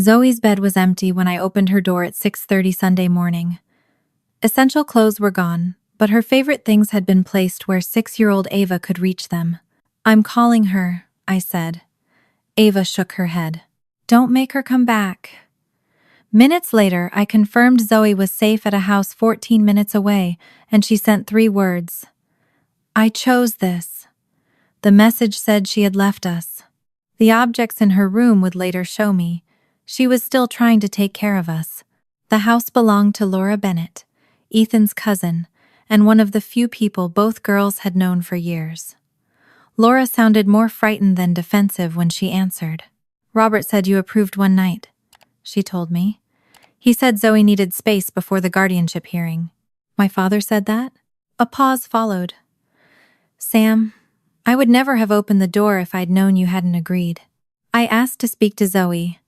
Zoe's bed was empty when I opened her door at 6:30 Sunday morning. Essential clothes were gone, but her favorite things had been placed where 6-year-old Ava could reach them. "I'm calling her," I said. Ava shook her head. "Don't make her come back." Minutes later, I confirmed Zoe was safe at a house 14 minutes away, and she sent 3 words. "I chose this." The message said she had left us. The objects in her room would later show me. She was still trying to take care of us. The house belonged to Laura Bennett, Ethan's cousin, and one of the few people both girls had known for years. Laura sounded more frightened than defensive when she answered. "Robert said you approved one night," she told me. "He said Zoe needed space before the guardianship hearing." "My father said that?" A pause followed. "Sam, I would never have opened the door if I'd known you hadn't agreed." I asked to speak to Zoe.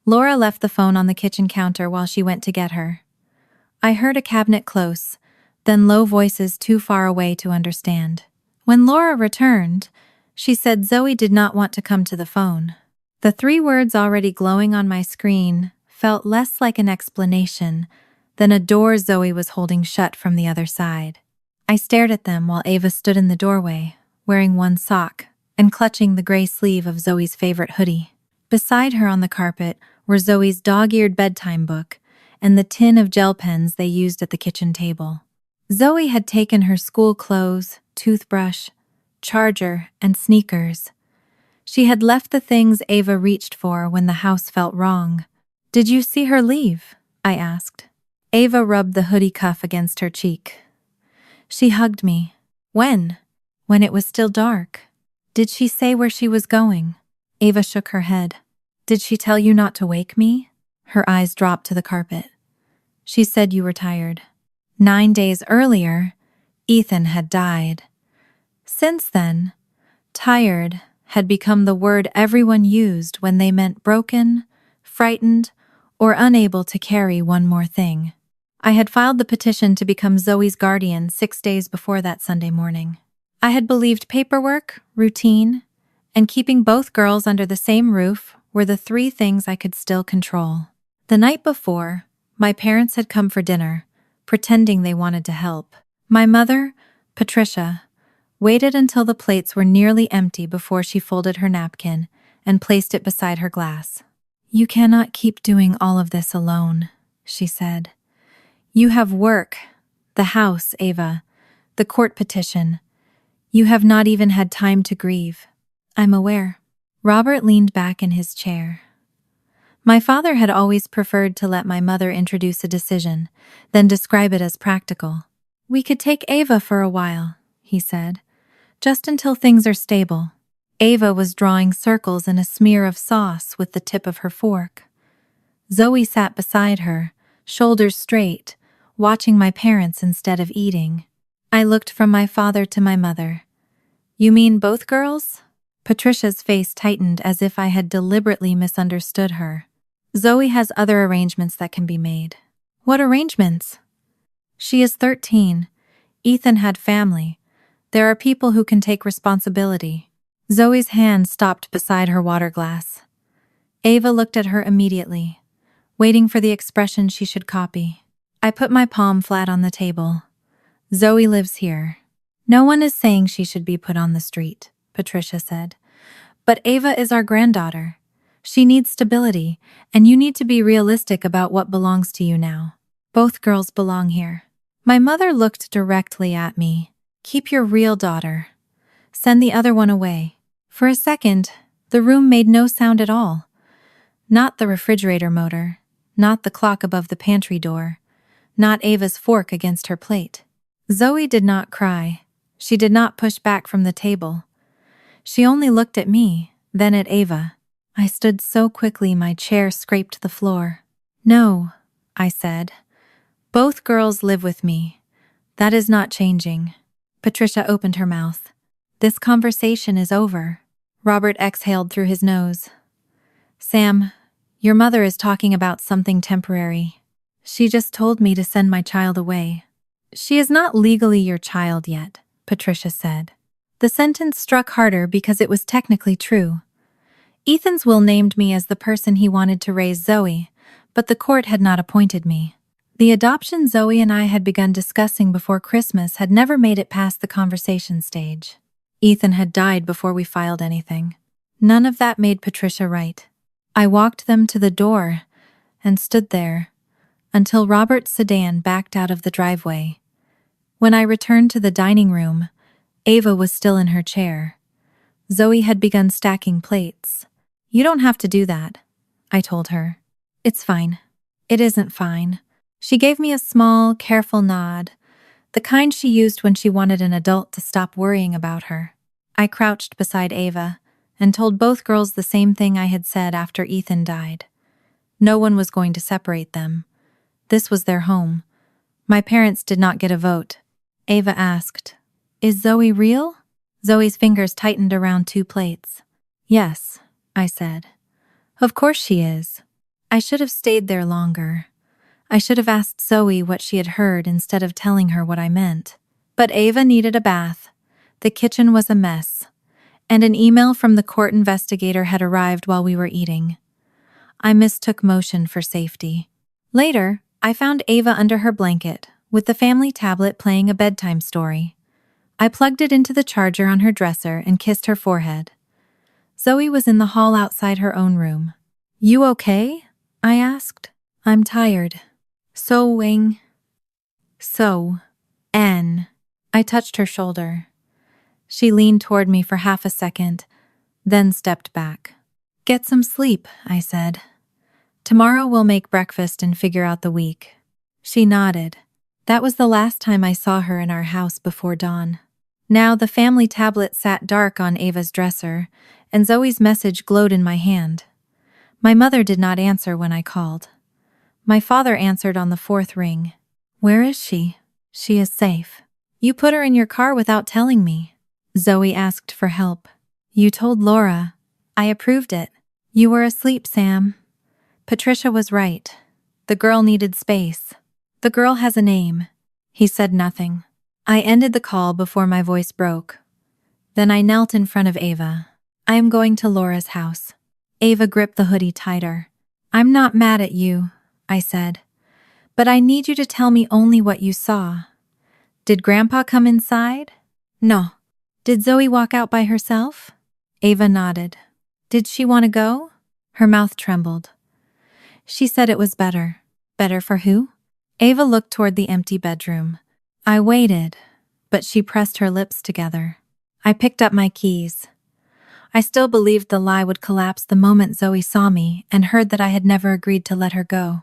Laura left the phone on the kitchen counter while she went to get her. I heard a cabinet close, then low voices too far away to understand. When Laura returned, she said Zoe did not want to come to the phone. The 3 words already glowing on my screen felt less like an explanation than a door Zoe was holding shut from the other side. I stared at them while Ava stood in the doorway, wearing one sock and clutching the gray sleeve of Zoe's favorite hoodie. Beside her on the carpet were Zoe's dog-eared bedtime book and the tin of gel pens they used at the kitchen table. Zoe had taken her school clothes, toothbrush, charger, and sneakers. She had left the things Ava reached for when the house felt wrong. "Did you see her leave?" I asked. Ava rubbed the hoodie cuff against her cheek. She hugged me. "When?" "When it was still dark." "Did she say where she was going?" Ava shook her head. "Did she tell you not to wake me?" Her eyes dropped to the carpet. "She said you were tired." 9 days earlier, Ethan had died. Since then, tired had become the word everyone used when they meant broken, frightened, or unable to carry one more thing. I had filed the petition to become Zoe's guardian 6 days before that Sunday morning. I had believed paperwork, routine, and keeping both girls under the same roof were the 3 things I could still control. The night before, my parents had come for dinner, pretending they wanted to help. My mother, Patricia, waited until the plates were nearly empty before she folded her napkin and placed it beside her glass. "You cannot keep doing all of this alone," she said. "You have work, the house, Ava, the court petition. You have not even had time to grieve." "I'm aware." Robert leaned back in his chair. My father had always preferred to let my mother introduce a decision, then describe it as practical. "We could take Ava for a while," he said, "just until things are stable." Ava was drawing circles in a smear of sauce with the tip of her fork. Zoe sat beside her, shoulders straight, watching my parents instead of eating. I looked from my father to my mother. "You mean both girls?" Patricia's face tightened as if I had deliberately misunderstood her. "Zoe has other arrangements that can be made." "What arrangements?" "She is 13. Ethan had family. There are people who can take responsibility." Zoe's hand stopped beside her water glass. Ava looked at her immediately, waiting for the expression she should copy. I put my palm flat on the table. "Zoe lives here. No one is saying she should be put on the street," Patricia said. "But Ava is our granddaughter. She needs stability, and you need to be realistic about what belongs to you now. Both girls belong here." My mother looked directly at me. "Keep your real daughter. Send the other one away." For a second, the room made no sound at all. Not the refrigerator motor, not the clock above the pantry door, not Ava's fork against her plate. Zoe did not cry. She did not push back from the table. She only looked at me, then at Ava. I stood so quickly my chair scraped the floor. "No," I said. "Both girls live with me. That is not changing." Patricia opened her mouth. "This conversation is over." Robert exhaled through his nose. "Sam, your mother is talking about something temporary. She just told me to send my child away." "She is not legally your child yet," Patricia said. The sentence struck harder because it was technically true. Ethan's will named me as the person he wanted to raise Zoe, but the court had not appointed me. The adoption Zoe and I had begun discussing before Christmas had never made it past the conversation stage. Ethan had died before we filed anything. None of that made Patricia right. I walked them to the door and stood there until Robert's sedan backed out of the driveway. When I returned to the dining room, Ava was still in her chair. Zoe had begun stacking plates. "You don't have to do that," I told her. "It's fine." "It isn't fine." She gave me a small, careful nod, the kind she used when she wanted an adult to stop worrying about her. I crouched beside Ava and told both girls the same thing I had said after Ethan died. No one was going to separate them. This was their home. My parents did not get a vote. Ava asked, "Is Zoe real?" Zoe's fingers tightened around 2 plates. "Yes," I said. "Of course she is." I should have stayed there longer. I should have asked Zoe what she had heard instead of telling her what I meant. But Ava needed a bath. The kitchen was a mess. And an email from the court investigator had arrived while we were eating. I mistook motion for safety. Later, I found Ava under her blanket, with the family tablet playing a bedtime story. I plugged it into the charger on her dresser and kissed her forehead. Zoe was in the hall outside her own room. "You okay?" I asked. "I'm tired." "Sewing." N. I touched her shoulder. She leaned toward me for half a second, then stepped back. "Get some sleep," I said. "Tomorrow we'll make breakfast and figure out the week." She nodded. That was the last time I saw her in our house before dawn. Now the family tablet sat dark on Ava's dresser, and Zoe's message glowed in my hand. My mother did not answer when I called. My father answered on the 4th ring. "Where is she?" "She is safe." "You put her in your car without telling me." Zoe asked for help. "You told Laura. I approved it." "You were asleep, Sam." Patricia was right. The girl needed space. "The girl has a name." He said nothing. I ended the call before my voice broke. Then I knelt in front of Ava. "I am going to Laura's house." Ava gripped the hoodie tighter. "I'm not mad at you," I said. "But I need you to tell me only what you saw. Did Grandpa come inside?" "No." "Did Zoe walk out by herself?" Ava nodded. "Did she want to go?" Her mouth trembled. "She said it was better." "Better for who?" Ava looked toward the empty bedroom. I waited, but she pressed her lips together. I picked up my keys. I still believed the lie would collapse the moment Zoe saw me and heard that I had never agreed to let her go.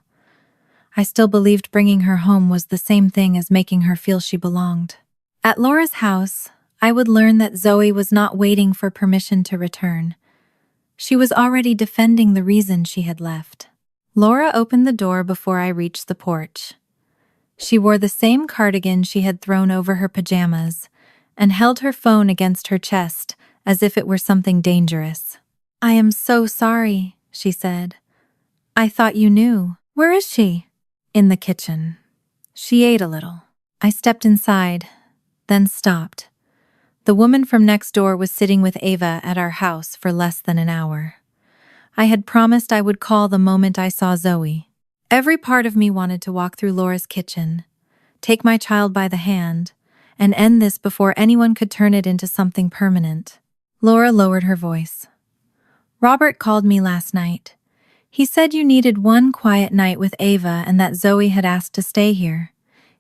I still believed bringing her home was the same thing as making her feel she belonged. At Laura's house, I would learn that Zoe was not waiting for permission to return. She was already defending the reason she had left. Laura opened the door before I reached the porch. She wore the same cardigan she had thrown over her pajamas and held her phone against her chest as if it were something dangerous. "I am so sorry," she said. "I thought you knew." "Where is she?" "In the kitchen. She ate a little." I stepped inside, then stopped. The woman from next door was sitting with Ava at our house for less than an hour. I had promised I would call the moment I saw Zoe. Every part of me wanted to walk through Laura's kitchen, take my child by the hand, and end this before anyone could turn it into something permanent. Laura lowered her voice. "Robert called me last night. He said you needed one quiet night with Ava and that Zoe had asked to stay here.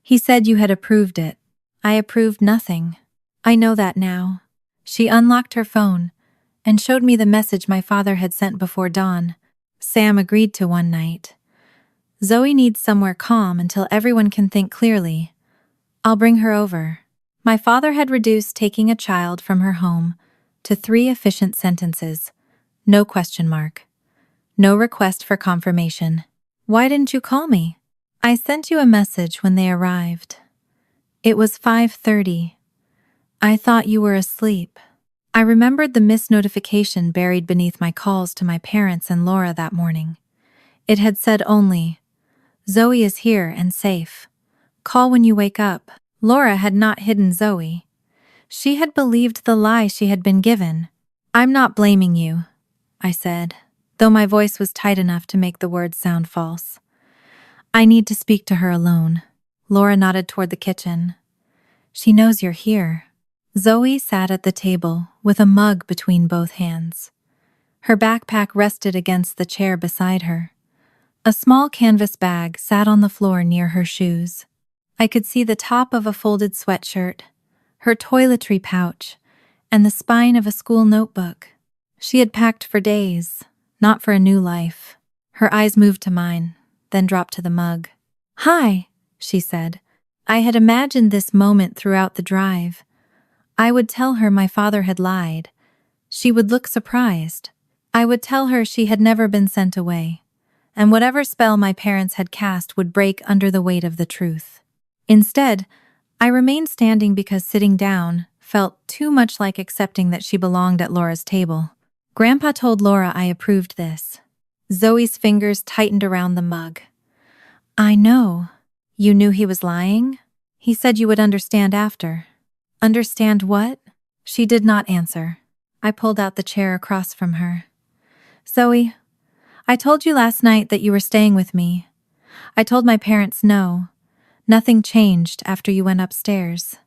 He said you had approved it." "I approved nothing." "I know that now." She unlocked her phone and showed me the message my father had sent before dawn. "Sam agreed to one night. Zoe needs somewhere calm until everyone can think clearly. I'll bring her over." My father had reduced taking a child from her home to 3 efficient sentences. No question mark. No request for confirmation. "Why didn't you call me?" "I sent you a message when they arrived. It was 5:30. I thought you were asleep." I remembered the missed notification buried beneath my calls to my parents and Laura that morning. It had said only, "Zoe is here and safe. Call when you wake up." Laura had not hidden Zoe. She had believed the lie she had been given. "I'm not blaming you," I said, though my voice was tight enough to make the words sound false. I need to speak to her alone. Laura nodded toward the kitchen. She knows you're here. Zoe sat at the table with a mug between both hands. Her backpack rested against the chair beside her. A small canvas bag sat on the floor near her shoes. I could see the top of a folded sweatshirt, her toiletry pouch, and the spine of a school notebook. She had packed for days, not for a new life. Her eyes moved to mine, then dropped to the mug. "Hi," she said. I had imagined this moment throughout the drive. I would tell her my father had lied. She would look surprised. I would tell her she had never been sent away, and whatever spell my parents had cast would break under the weight of the truth. Instead, I remained standing because sitting down felt too much like accepting that she belonged at Laura's table. Grandpa told Laura I approved this. Zoe's fingers tightened around the mug. "I know. You knew he was lying? He said you would understand after." "Understand what?" She did not answer. I pulled out the chair across from her. "Zoe, I told you last night that you were staying with me. I told my parents no. Nothing changed after you went upstairs.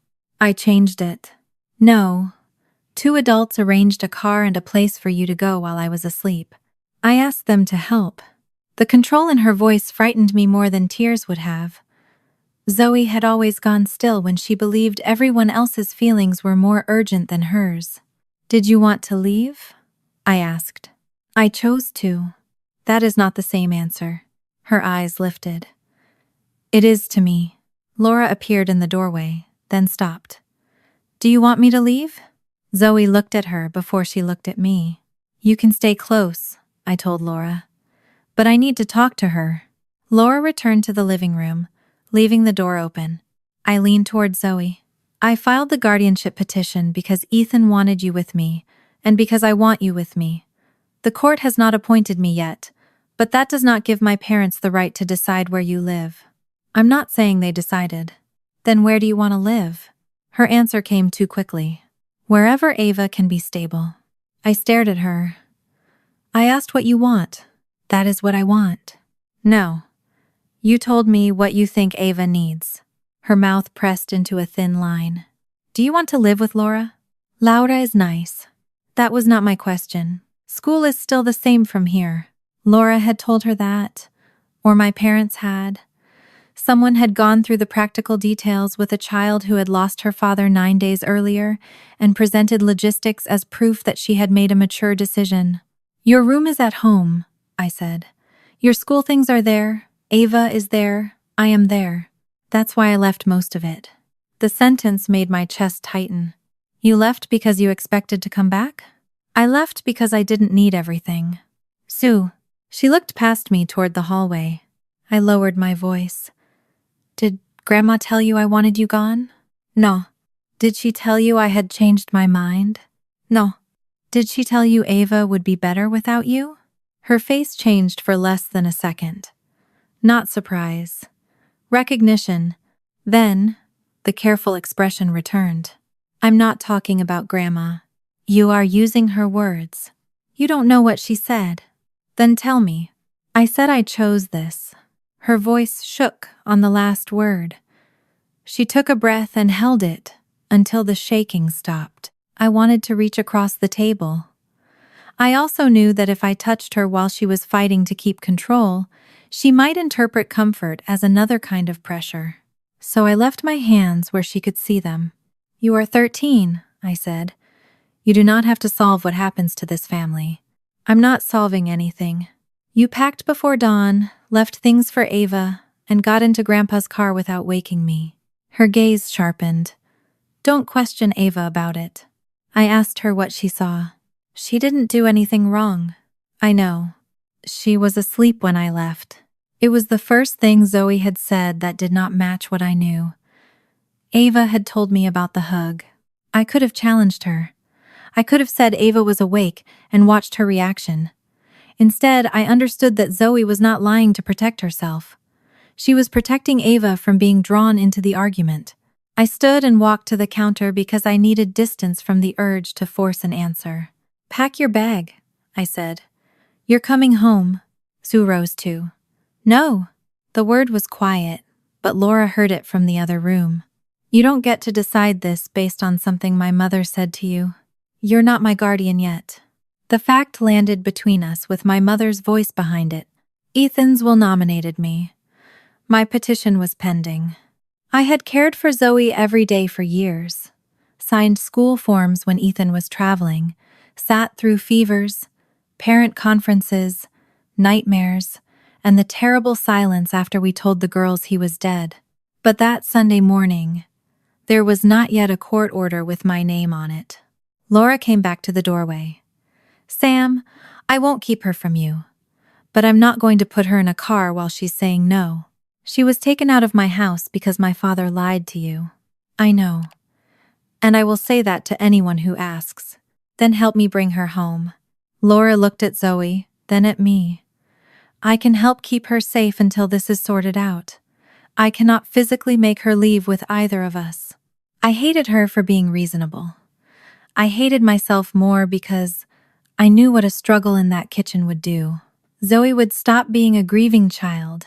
I changed it. No. 2 adults arranged a car and a place for you to go while I was asleep. I asked them to help." The control in her voice frightened me more than tears would have. Zoe had always gone still when she believed everyone else's feelings were more urgent than hers. "Did you want to leave?" I asked. "I chose to." "That is not the same answer." Her eyes lifted. "It is to me." Laura appeared in the doorway, then stopped. "Do you want me to leave?" Zoe looked at her before she looked at me. "You can stay close," I told Laura. "But I need to talk to her." Laura returned to the living room, leaving the door open. I leaned toward Zoe. "I filed the guardianship petition because Ethan wanted you with me, and because I want you with me. The court has not appointed me yet, but that does not give my parents the right to decide where you live." "I'm not saying they decided." "Then where do you want to live?" Her answer came too quickly. "Wherever Ava can be stable." I stared at her. "I asked what you want." "That is what I want." "No. You told me what you think Ava needs." Her mouth pressed into a thin line. "Do you want to live with Laura?" "Laura is nice." "That was not my question. School is still the same from here." Laura had told her that, or my parents had. Someone had gone through the practical details with a child who had lost her father 9 days earlier and presented logistics as proof that she had made a mature decision. "Your room is at home," I said. "Your school things are there. Ava is there. I am there. That's why I left most of it." The sentence made my chest tighten. "You left because you expected to come back?" "I left because I didn't need everything." "Sue." She looked past me toward the hallway. I lowered my voice. "Did Grandma tell you I wanted you gone?" "No." "Did she tell you I had changed my mind?" "No." "Did she tell you Ava would be better without you?" Her face changed for less than a second. Not surprise. Recognition. Then, the careful expression returned. "I'm not talking about Grandma. You are using her words. You don't know what she said." "Then tell me." "I said I chose this." Her voice shook on the last word. She took a breath and held it until the shaking stopped. I wanted to reach across the table. I also knew that if I touched her while she was fighting to keep control, she might interpret comfort as another kind of pressure. So I left my hands where she could see them. "You are 13, I said. "You do not have to solve what happens to this family." "I'm not solving anything." "You packed before dawn, left things for Ava, and got into Grandpa's car without waking me." Her gaze sharpened. "Don't question Ava about it." I asked her what she saw. "She didn't do anything wrong." "I know. She was asleep when I left." It was the first thing Zoe had said that did not match what I knew. Ava had told me about the hug. I could have challenged her. I could have said Ava was awake and watched her reaction. Instead, I understood that Zoe was not lying to protect herself. She was protecting Ava from being drawn into the argument. I stood and walked to the counter because I needed distance from the urge to force an answer. "Pack your bag," I said. You're coming home. Sue rose too. No. The word was quiet, but Laura heard it from the other room. You don't get to decide this based on something my mother said to you. You're not my guardian yet. The fact landed between us with my mother's voice behind it. Ethan's will nominated me. My petition was pending. I had cared for Zoe every day for years, signed school forms when Ethan was traveling, sat through fevers, parent conferences, nightmares, and the terrible silence after we told the girls he was dead. But that Sunday morning, there was not yet a court order with my name on it. Laura came back to the doorway. Sam, I won't keep her from you, but I'm not going to put her in a car while she's saying no. She was taken out of my house because my father lied to you. I know. And I will say that to anyone who asks. Then help me bring her home. Laura looked at Zoe, then at me. I can help keep her safe until this is sorted out. I cannot physically make her leave with either of us. I hated her for being reasonable. I hated myself more because I knew what a struggle in that kitchen would do. Zoe would stop being a grieving child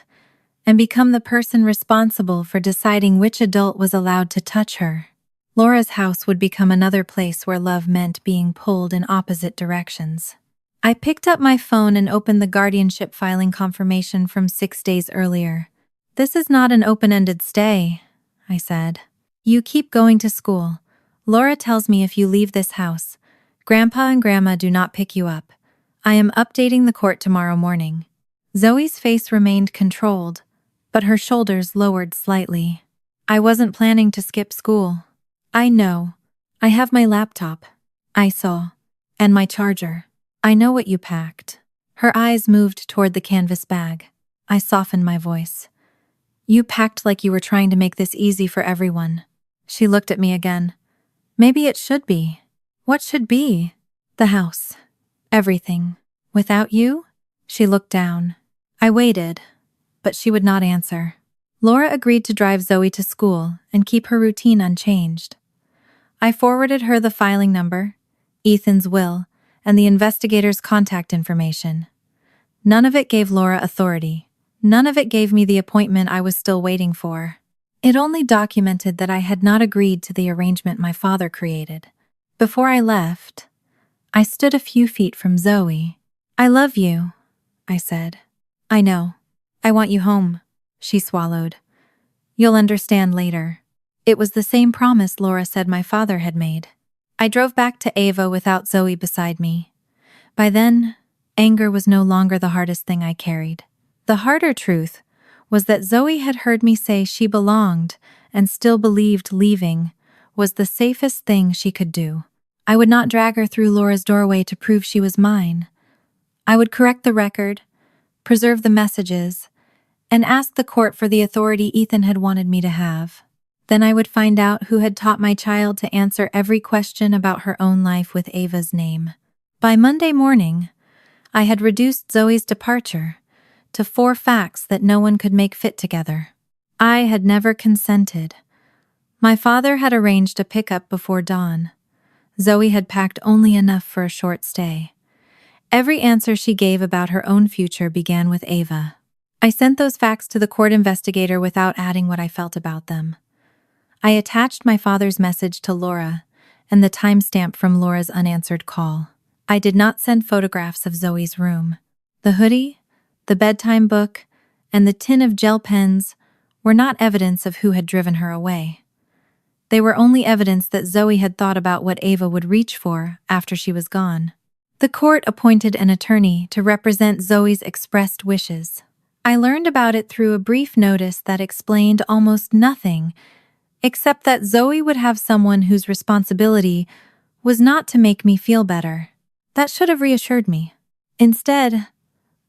and become the person responsible for deciding which adult was allowed to touch her. Laura's house would become another place where love meant being pulled in opposite directions. I picked up my phone and opened the guardianship filing confirmation from 6 days earlier. This is not an open-ended stay, I said. You keep going to school. Laura tells me if you leave this house, Grandpa and Grandma do not pick you up. I am updating the court tomorrow morning. Zoe's face remained controlled, but her shoulders lowered slightly. I wasn't planning to skip school. I know. I have my laptop. I saw. And my charger. I know what you packed. Her eyes moved toward the canvas bag. I softened my voice. You packed like you were trying to make this easy for everyone. She looked at me again. Maybe it should be. What should be? The house. Everything. Without you? She looked down. I waited, but she would not answer. Laura agreed to drive Zoe to school and keep her routine unchanged. I forwarded her the filing number, Ethan's will, and the investigator's contact information. None of it gave Laura authority. None of it gave me the appointment I was still waiting for. It only documented that I had not agreed to the arrangement my father created. Before I left, I stood a few feet from Zoe. I love you, I said. I know. I want you home. She swallowed. You'll understand later. It was the same promise Laura said my father had made. I drove back to Ava without Zoe beside me. By then, anger was no longer the hardest thing I carried. The harder truth was that Zoe had heard me say she belonged and still believed leaving was the safest thing she could do. I would not drag her through Laura's doorway to prove she was mine. I would correct the record, preserve the messages, and ask the court for the authority Ethan had wanted me to have. Then I would find out who had taught my child to answer every question about her own life with Ava's name. By Monday morning, I had reduced Zoe's departure to 4 facts that no one could make fit together. I had never consented. My father had arranged a pickup before dawn. Zoe had packed only enough for a short stay. Every answer she gave about her own future began with Ava. I sent those facts to the court investigator without adding what I felt about them. I attached my father's message to Laura and the timestamp from Laura's unanswered call. I did not send photographs of Zoe's room. The hoodie, the bedtime book, and the tin of gel pens were not evidence of who had driven her away. They were only evidence that Zoe had thought about what Ava would reach for after she was gone. The court appointed an attorney to represent Zoe's expressed wishes. I learned about it through a brief notice that explained almost nothing, except that Zoe would have someone whose responsibility was not to make me feel better. That should have reassured me. Instead,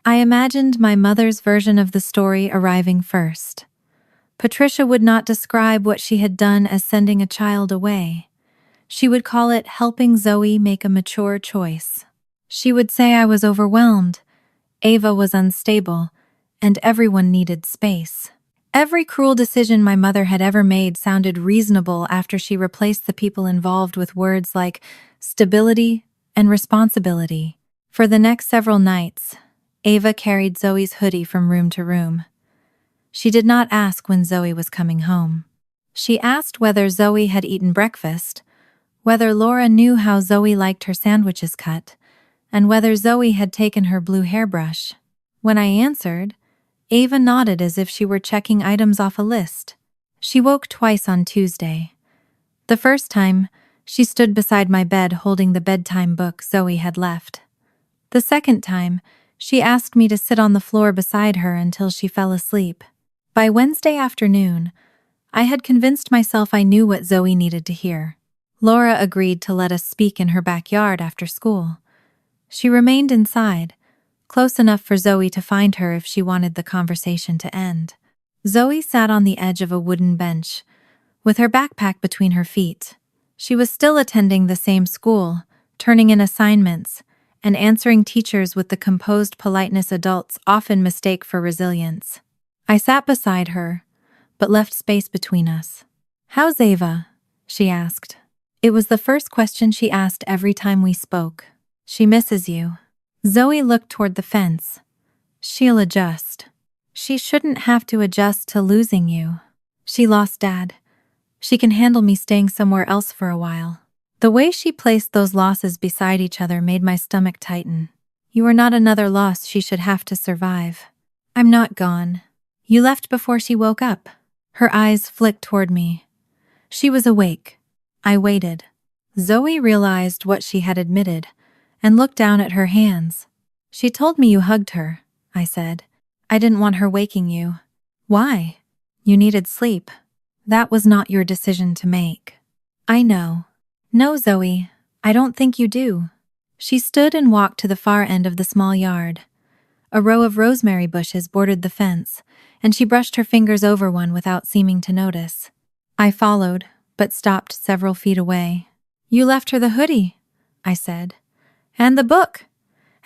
I imagined my mother's version of the story arriving first. Patricia would not describe what she had done as sending a child away. She would call it helping Zoe make a mature choice. She would say I was overwhelmed, Ava was unstable, and everyone needed space. Every cruel decision my mother had ever made sounded reasonable after she replaced the people involved with words like stability and responsibility. For the next several nights, Ava carried Zoe's hoodie from room to room. She did not ask when Zoe was coming home. She asked whether Zoe had eaten breakfast, whether Laura knew how Zoe liked her sandwiches cut, and whether Zoe had taken her blue hairbrush. When I answered, Ava nodded as if she were checking items off a list. She woke twice on Tuesday. The first time, she stood beside my bed holding the bedtime book Zoe had left. The second time, she asked me to sit on the floor beside her until she fell asleep. By Wednesday afternoon, I had convinced myself I knew what Zoe needed to hear. Laura agreed to let us speak in her backyard after school. She remained inside, close enough for Zoe to find her if she wanted the conversation to end. Zoe sat on the edge of a wooden bench, with her backpack between her feet. She was still attending the same school, turning in assignments, and answering teachers with the composed politeness adults often mistake for resilience. I sat beside her, but left space between us. "How's Ava?" she asked. It was the first question she asked every time we spoke. "She misses you." Zoe looked toward the fence. "She'll adjust." "She shouldn't have to adjust to losing you." "She lost Dad. She can handle me staying somewhere else for a while." The way she placed those losses beside each other made my stomach tighten. "You are not another loss she should have to survive." "I'm not gone. You left before she woke up." Her eyes flicked toward me. She was awake. I waited. Zoe realized what she had admitted and looked down at her hands. "She told me you hugged her," I said. "I didn't want her waking you." "Why?" "You needed sleep. That was not your decision to make." "I know." "No, Zoe, I don't think you do." She stood and walked to the far end of the small yard. A row of rosemary bushes bordered the fence, and she brushed her fingers over one without seeming to notice. I followed, but stopped several feet away. "You left her the hoodie," I said. "And the book.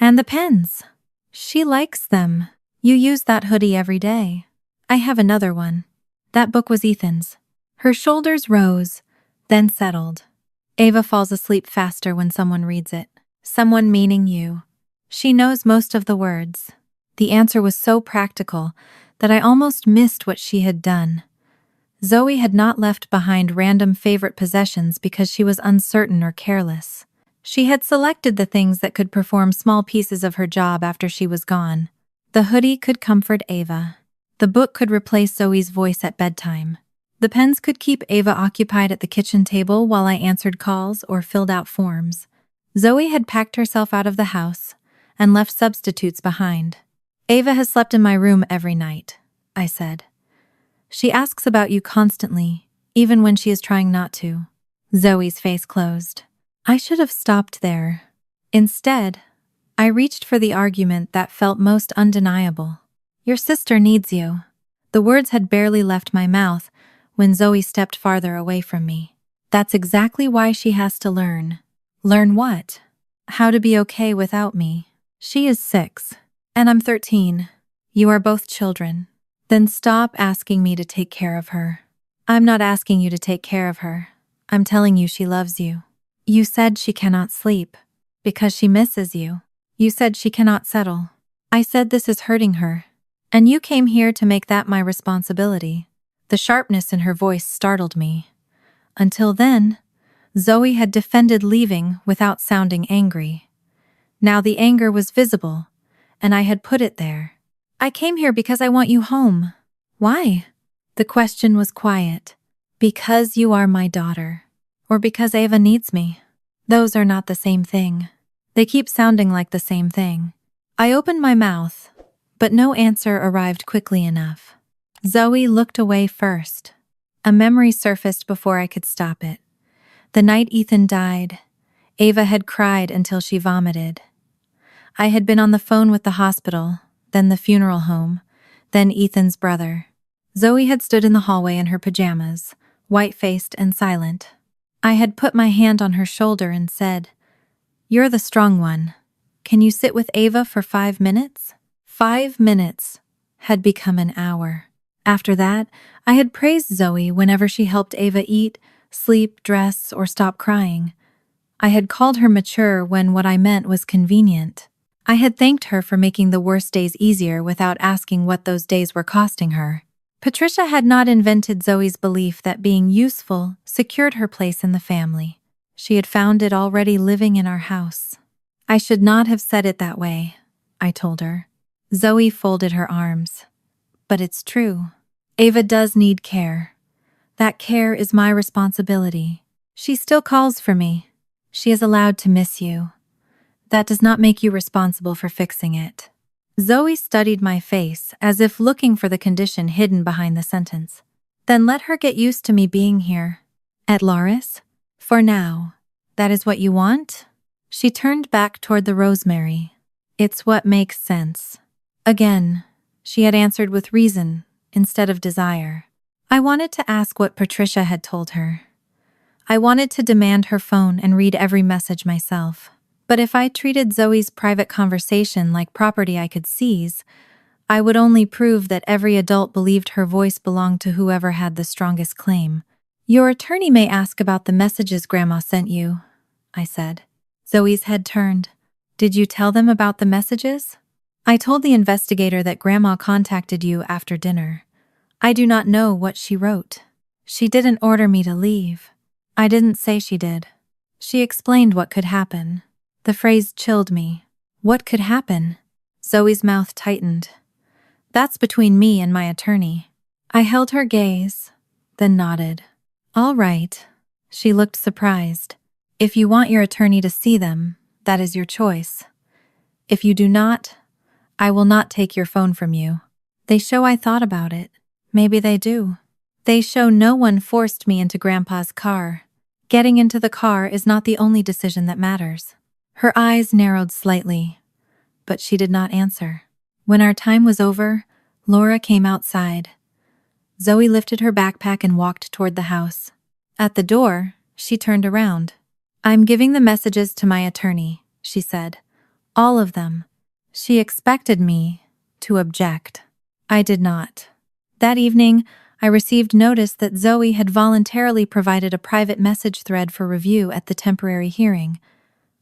And the pens. She likes them. You use that hoodie every day." "I have another one." "That book was Ethan's." Her shoulders rose, then settled. "Ava falls asleep faster when someone reads it." "Someone meaning you." "She knows most of the words." The answer was so practical that I almost missed what she had done. Zoe had not left behind random favorite possessions because she was uncertain or careless. She had selected the things that could perform small pieces of her job after she was gone. The hoodie could comfort Ava. The book could replace Zoe's voice at bedtime. The pens could keep Ava occupied at the kitchen table while I answered calls or filled out forms. Zoe had packed herself out of the house and left substitutes behind. "Ava has slept in my room every night," I said. "She asks about you constantly, even when she is trying not to." Zoe's face closed. I should have stopped there. Instead, I reached for the argument that felt most undeniable. "Your sister needs you." The words had barely left my mouth when Zoe stepped farther away from me. "That's exactly why she has to learn." "Learn what?" "How to be okay without me." "She is 6. And I'm 13. You are both children. Then stop asking me to take care of her." "I'm not asking you to take care of her. I'm telling you she loves you." "You said she cannot sleep." "Because she misses you." "You said she cannot settle." "I said this is hurting her. And you came here to make that my responsibility." The sharpness in her voice startled me. Until then, Zoe had defended leaving without sounding angry. Now the anger was visible, and I had put it there. "I came here because I want you home." "Why?" The question was quiet. "Because you are my daughter." Or because Ava needs me. Those are not the same thing. They keep sounding like the same thing. I opened my mouth, but no answer arrived quickly enough. Zoe looked away first. A memory surfaced before I could stop it. The night Ethan died, Ava had cried until she vomited. I had been on the phone with the hospital, then the funeral home, then Ethan's brother. Zoe had stood in the hallway in her pajamas, white-faced and silent. I had put my hand on her shoulder and said, "You're the strong one. Can you sit with Ava for 5 minutes?" 5 minutes had become an hour. After that, I had praised Zoe whenever she helped Ava eat, sleep, dress, or stop crying. I had called her mature when what I meant was convenient. I had thanked her for making the worst days easier without asking what those days were costing her. Patricia had not invented Zoe's belief that being useful secured her place in the family. She had found it already living in our house. I should not have said it that way, I told her. Zoe folded her arms. But it's true. Ava does need care. That care is my responsibility. She still calls for me. She is allowed to miss you. That does not make you responsible for fixing it. Zoe studied my face as if looking for the condition hidden behind the sentence. Then let her get used to me being here. At Laris? For now. That is what you want? She turned back toward the rosemary. It's what makes sense. Again, she had answered with reason instead of desire. I wanted to ask what Patricia had told her. I wanted to demand her phone and read every message myself. But if I treated Zoe's private conversation like property I could seize, I would only prove that every adult believed her voice belonged to whoever had the strongest claim. Your attorney may ask about the messages Grandma sent you, I said. Zoe's head turned. Did you tell them about the messages? I told the investigator that Grandma contacted you after dinner. I do not know what she wrote. She didn't order me to leave. I didn't say she did. She explained what could happen. The phrase chilled me. What could happen? Zoe's mouth tightened. That's between me and my attorney. I held her gaze, then nodded. All right. She looked surprised. If you want your attorney to see them, that is your choice. If you do not, I will not take your phone from you. They show I thought about it. Maybe they do. They show no one forced me into Grandpa's car. Getting into the car is not the only decision that matters. Her eyes narrowed slightly, but she did not answer. When our time was over, Laura came outside. Zoe lifted her backpack and walked toward the house. At the door, she turned around. I'm giving the messages to my attorney, she said. All of them. She expected me to object. I did not. That evening, I received notice that Zoe had voluntarily provided a private message thread for review at the temporary hearing.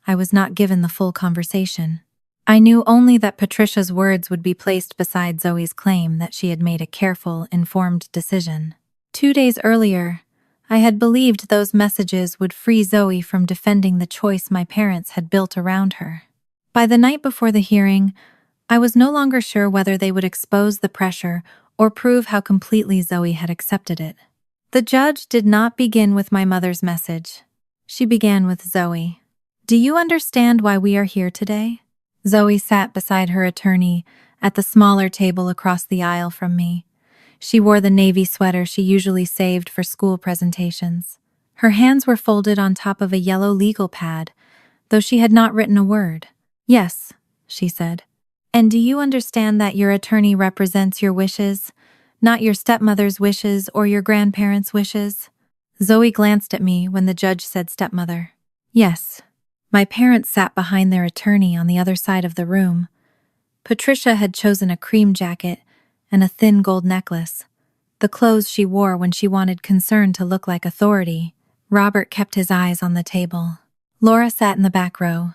I was not given the full conversation. I knew only that Patricia's words would be placed beside Zoe's claim that she had made a careful, informed decision. 2 days earlier, I had believed those messages would free Zoe from defending the choice my parents had built around her. By the night before the hearing, I was no longer sure whether they would expose the pressure or prove how completely Zoe had accepted it. The judge did not begin with my mother's message. She began with Zoe. Do you understand why we are here today? Zoe sat beside her attorney at the smaller table across the aisle from me. She wore the navy sweater she usually saved for school presentations. Her hands were folded on top of a yellow legal pad, though she had not written a word. Yes, she said. And do you understand that your attorney represents your wishes, not your stepmother's wishes or your grandparents' wishes? Zoe glanced at me when the judge said stepmother. Yes. My parents sat behind their attorney on the other side of the room. Patricia had chosen a cream jacket and a thin gold necklace, the clothes she wore when she wanted concern to look like authority. Robert kept his eyes on the table. Laura sat in the back row.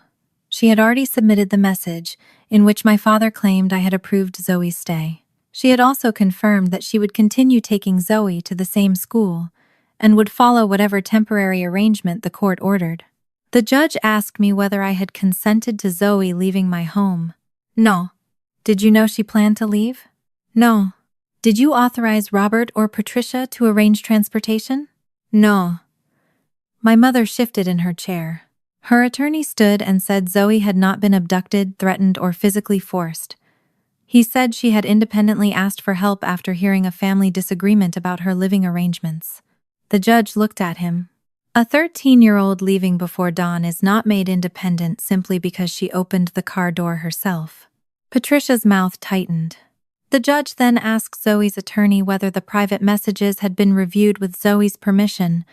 She had already submitted the message, in which my father claimed I had approved Zoe's stay. She had also confirmed that she would continue taking Zoe to the same school and would follow whatever temporary arrangement the court ordered. The judge asked me whether I had consented to Zoe leaving my home. No. Did you know she planned to leave? No. Did you authorize Robert or Patricia to arrange transportation? No. My mother shifted in her chair. Her attorney stood and said Zoe had not been abducted, threatened, or physically forced. He said she had independently asked for help after hearing a family disagreement about her living arrangements. The judge looked at him. A 13-year-old leaving before dawn is not made independent simply because she opened the car door herself. Patricia's mouth tightened. The judge then asked Zoe's attorney whether the private messages had been reviewed with Zoe's permission.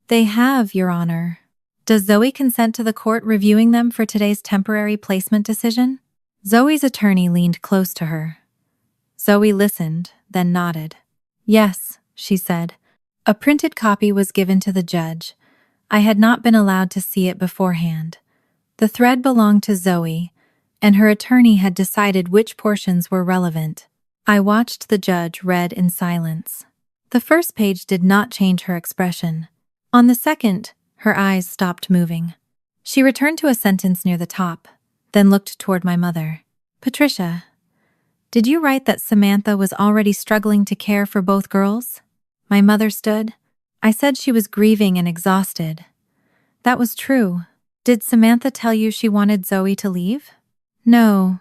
They have, Your Honor. Does Zoe consent to the court reviewing them for today's temporary placement decision? Zoe's attorney leaned close to her. Zoe listened, then nodded. Yes, she said. A printed copy was given to the judge. I had not been allowed to see it beforehand. The thread belonged to Zoe, and her attorney had decided which portions were relevant. I watched the judge read in silence. The first page did not change her expression. On the second, her eyes stopped moving. She returned to a sentence near the top, then looked toward my mother. Patricia, did you write that Samantha was already struggling to care for both girls? My mother stood. I said she was grieving and exhausted. That was true. Did Samantha tell you she wanted Zoe to leave? No,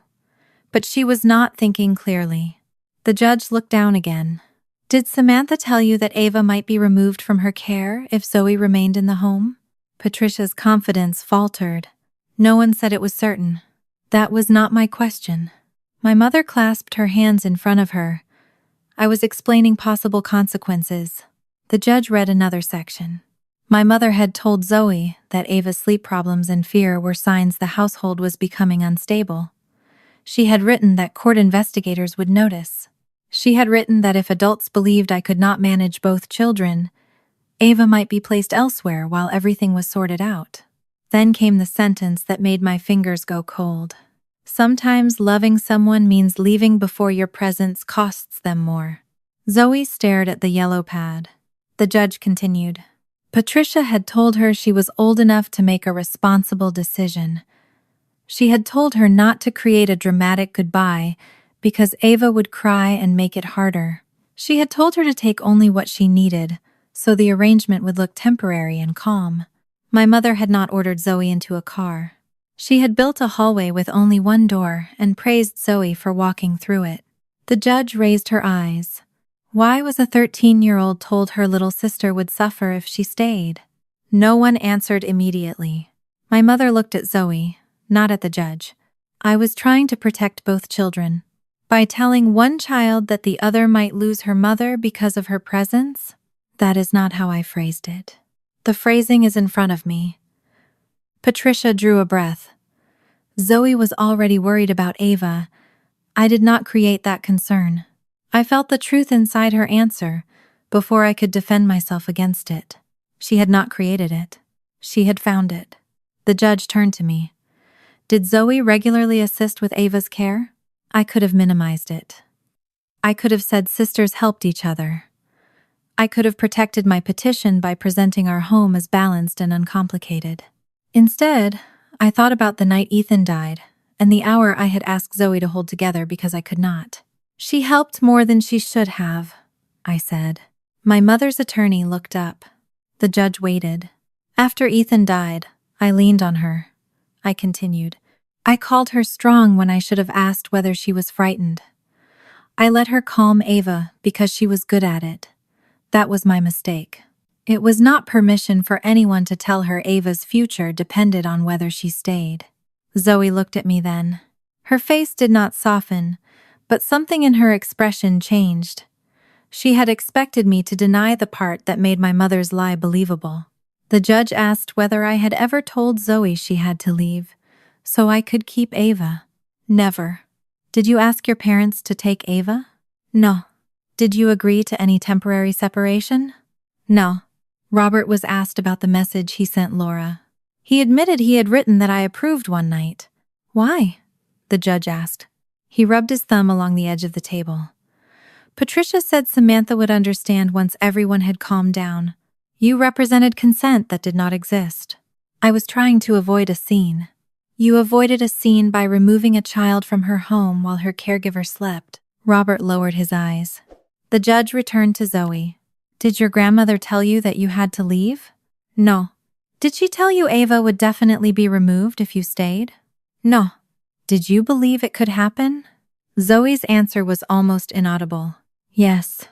but she was not thinking clearly. The judge looked down again. Did Samantha tell you that Ava might be removed from her care if Zoe remained in the home? Patricia's confidence faltered. No one said it was certain. That was not my question. My mother clasped her hands in front of her. I was explaining possible consequences. The judge read another section. My mother had told Zoe that Ava's sleep problems and fear were signs the household was becoming unstable. She had written that court investigators would notice. She had written that if adults believed I could not manage both children, Ava might be placed elsewhere while everything was sorted out. Then came the sentence that made my fingers go cold. Sometimes loving someone means leaving before your presence costs them more. Zoe stared at the yellow pad. The judge continued. Patricia had told her she was old enough to make a responsible decision. She had told her not to create a dramatic goodbye because Ava would cry and make it harder. She had told her to take only what she needed, so the arrangement would look temporary and calm. My mother had not ordered Zoe into a car. She had built a hallway with only one door and praised Zoe for walking through it. The judge raised her eyes. Why was a 13-year-old told her little sister would suffer if she stayed? No one answered immediately. My mother looked at Zoe, not at the judge. I was trying to protect both children. By telling one child that the other might lose her mother because of her presence? That is not how I phrased it. The phrasing is in front of me. Patricia drew a breath. Zoe was already worried about Ava. I did not create that concern. I felt the truth inside her answer before I could defend myself against it. She had not created it. She had found it. The judge turned to me. Did Zoe regularly assist with Ava's care? I could have minimized it. I could have said sisters helped each other. I could have protected my petition by presenting our home as balanced and uncomplicated. Instead, I thought about the night Ethan died and the hour I had asked Zoe to hold together because I could not. She helped more than she should have, I said. My mother's attorney looked up. The judge waited. After Ethan died, I leaned on her. I continued. I called her strong when I should have asked whether she was frightened. I let her calm Ava because she was good at it. That was my mistake. It was not permission for anyone to tell her Ava's future depended on whether she stayed. Zoe looked at me then. Her face did not soften, but something in her expression changed. She had expected me to deny the part that made my mother's lie believable. The judge asked whether I had ever told Zoe she had to leave, so I could keep Ava. Never. Did you ask your parents to take Ava? No. Did you agree to any temporary separation? No. Robert was asked about the message he sent Laura. He admitted he had written that I approved one night. Why? The judge asked. He rubbed his thumb along the edge of the table. Patricia said Samantha would understand once everyone had calmed down. You represented consent that did not exist. I was trying to avoid a scene. You avoided a scene by removing a child from her home while her caregiver slept. Robert lowered his eyes. The judge returned to Zoe. Did your grandmother tell you that you had to leave? No. Did she tell you Ava would definitely be removed if you stayed? No. Did you believe it could happen? Zoe's answer was almost inaudible. Yes.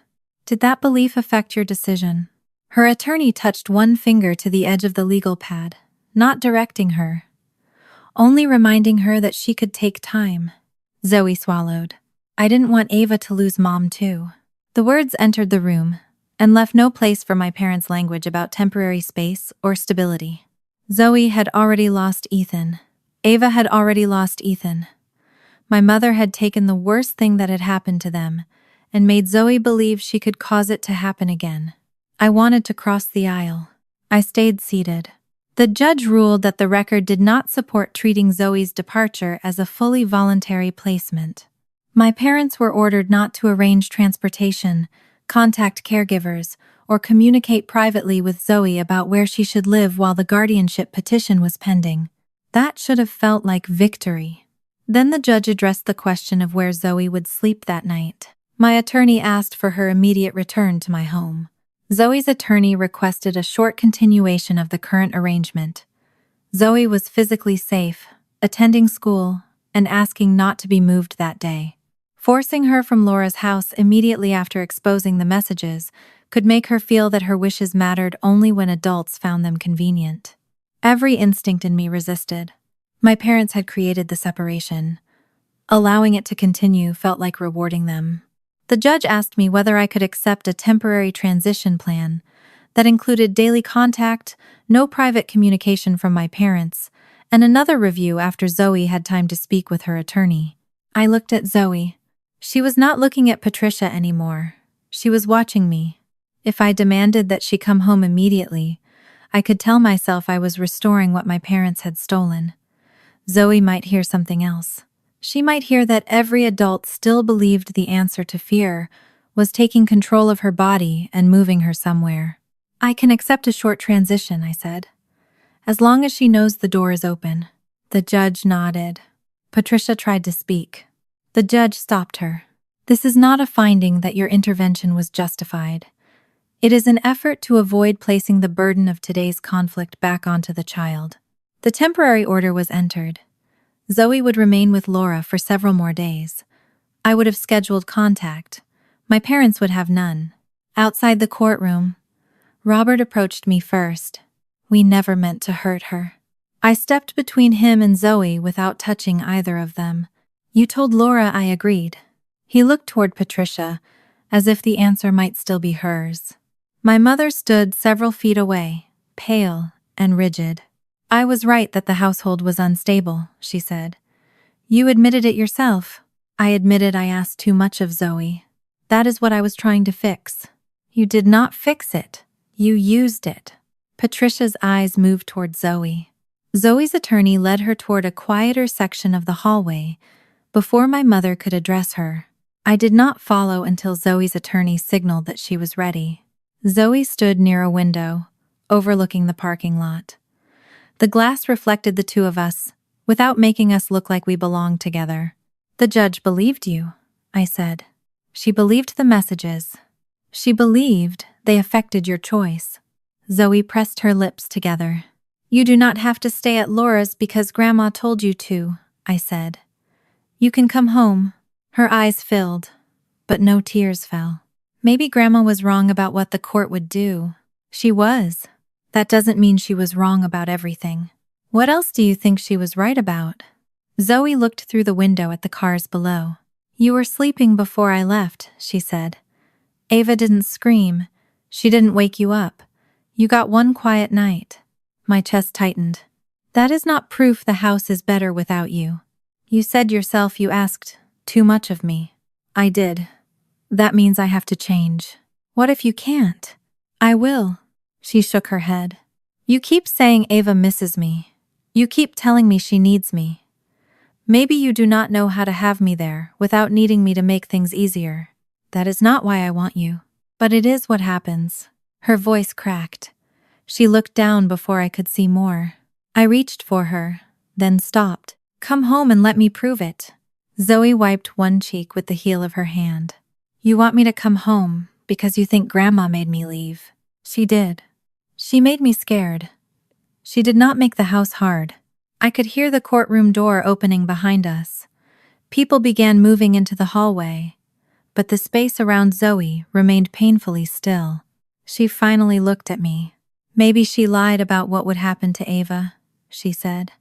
Did that belief affect your decision? Her attorney touched one finger to the edge of the legal pad, not directing her, only reminding her that she could take time. Zoe swallowed. I didn't want Ava to lose Mom too. The words entered the room and left no place for my parents' language about temporary space or stability. Zoe had already lost Ethan. Ava had already lost Ethan. My mother had taken the worst thing that had happened to them and made Zoe believe she could cause it to happen again. I wanted to cross the aisle. I stayed seated. The judge ruled that the record did not support treating Zoe's departure as a fully voluntary placement. My parents were ordered not to arrange transportation, contact caregivers, or communicate privately with Zoe about where she should live while the guardianship petition was pending. That should have felt like victory. Then the judge addressed the question of where Zoe would sleep that night. My attorney asked for her immediate return to my home. Zoe's attorney requested a short continuation of the current arrangement. Zoe was physically safe, attending school, and asking not to be moved that day. Forcing her from Laura's house immediately after exposing the messages could make her feel that her wishes mattered only when adults found them convenient. Every instinct in me resisted. My parents had created the separation. Allowing it to continue felt like rewarding them. The judge asked me whether I could accept a temporary transition plan that included daily contact, no private communication from my parents, and another review after Zoe had time to speak with her attorney. I looked at Zoe. She was not looking at Patricia anymore. She was watching me. If I demanded that she come home immediately, I could tell myself I was restoring what my parents had stolen. Zoe might hear something else. She might hear that every adult still believed the answer to fear was taking control of her body and moving her somewhere. I can accept a short transition, I said, as long as she knows the door is open. The judge nodded. Patricia tried to speak. The judge stopped her. This is not a finding that your intervention was justified. It is an effort to avoid placing the burden of today's conflict back onto the child. The temporary order was entered. Zoe would remain with Laura for several more days. I would have scheduled contact. My parents would have none. Outside the courtroom, Robert approached me first. We never meant to hurt her. I stepped between him and Zoe without touching either of them. You told Laura I agreed. He looked toward Patricia, as if the answer might still be hers. My mother stood several feet away, pale and rigid. I was right that the household was unstable, she said. You admitted it yourself. I admitted I asked too much of Zoe. That is what I was trying to fix. You did not fix it. You used it. Patricia's eyes moved toward Zoe. Zoe's attorney led her toward a quieter section of the hallway before my mother could address her. I did not follow until Zoe's attorney signaled that she was ready. Zoe stood near a window, overlooking the parking lot. The glass reflected the two of us, without making us look like we belonged together. The judge believed you, I said. She believed the messages. She believed they affected your choice. Zoe pressed her lips together. You do not have to stay at Laura's because Grandma told you to, I said. You can come home. Her eyes filled, but no tears fell. Maybe Grandma was wrong about what the court would do. She was. That doesn't mean she was wrong about everything. What else do you think she was right about? Zoe looked through the window at the cars below. You were sleeping before I left, she said. Ava didn't scream. She didn't wake you up. You got one quiet night. My chest tightened. That is not proof the house is better without you. You said yourself you asked too much of me. I did. That means I have to change. What if you can't? I will. She shook her head. You keep saying Ava misses me. You keep telling me she needs me. Maybe you do not know how to have me there without needing me to make things easier. That is not why I want you. But it is what happens. Her voice cracked. She looked down before I could see more. I reached for her, then stopped. Come home and let me prove it. Zoe wiped one cheek with the heel of her hand. You want me to come home because you think Grandma made me leave. She did. She made me scared. She did not make the house hard. I could hear the courtroom door opening behind us. People began moving into the hallway, but the space around Zoe remained painfully still. She finally looked at me. Maybe she lied about what would happen to Ava, she said.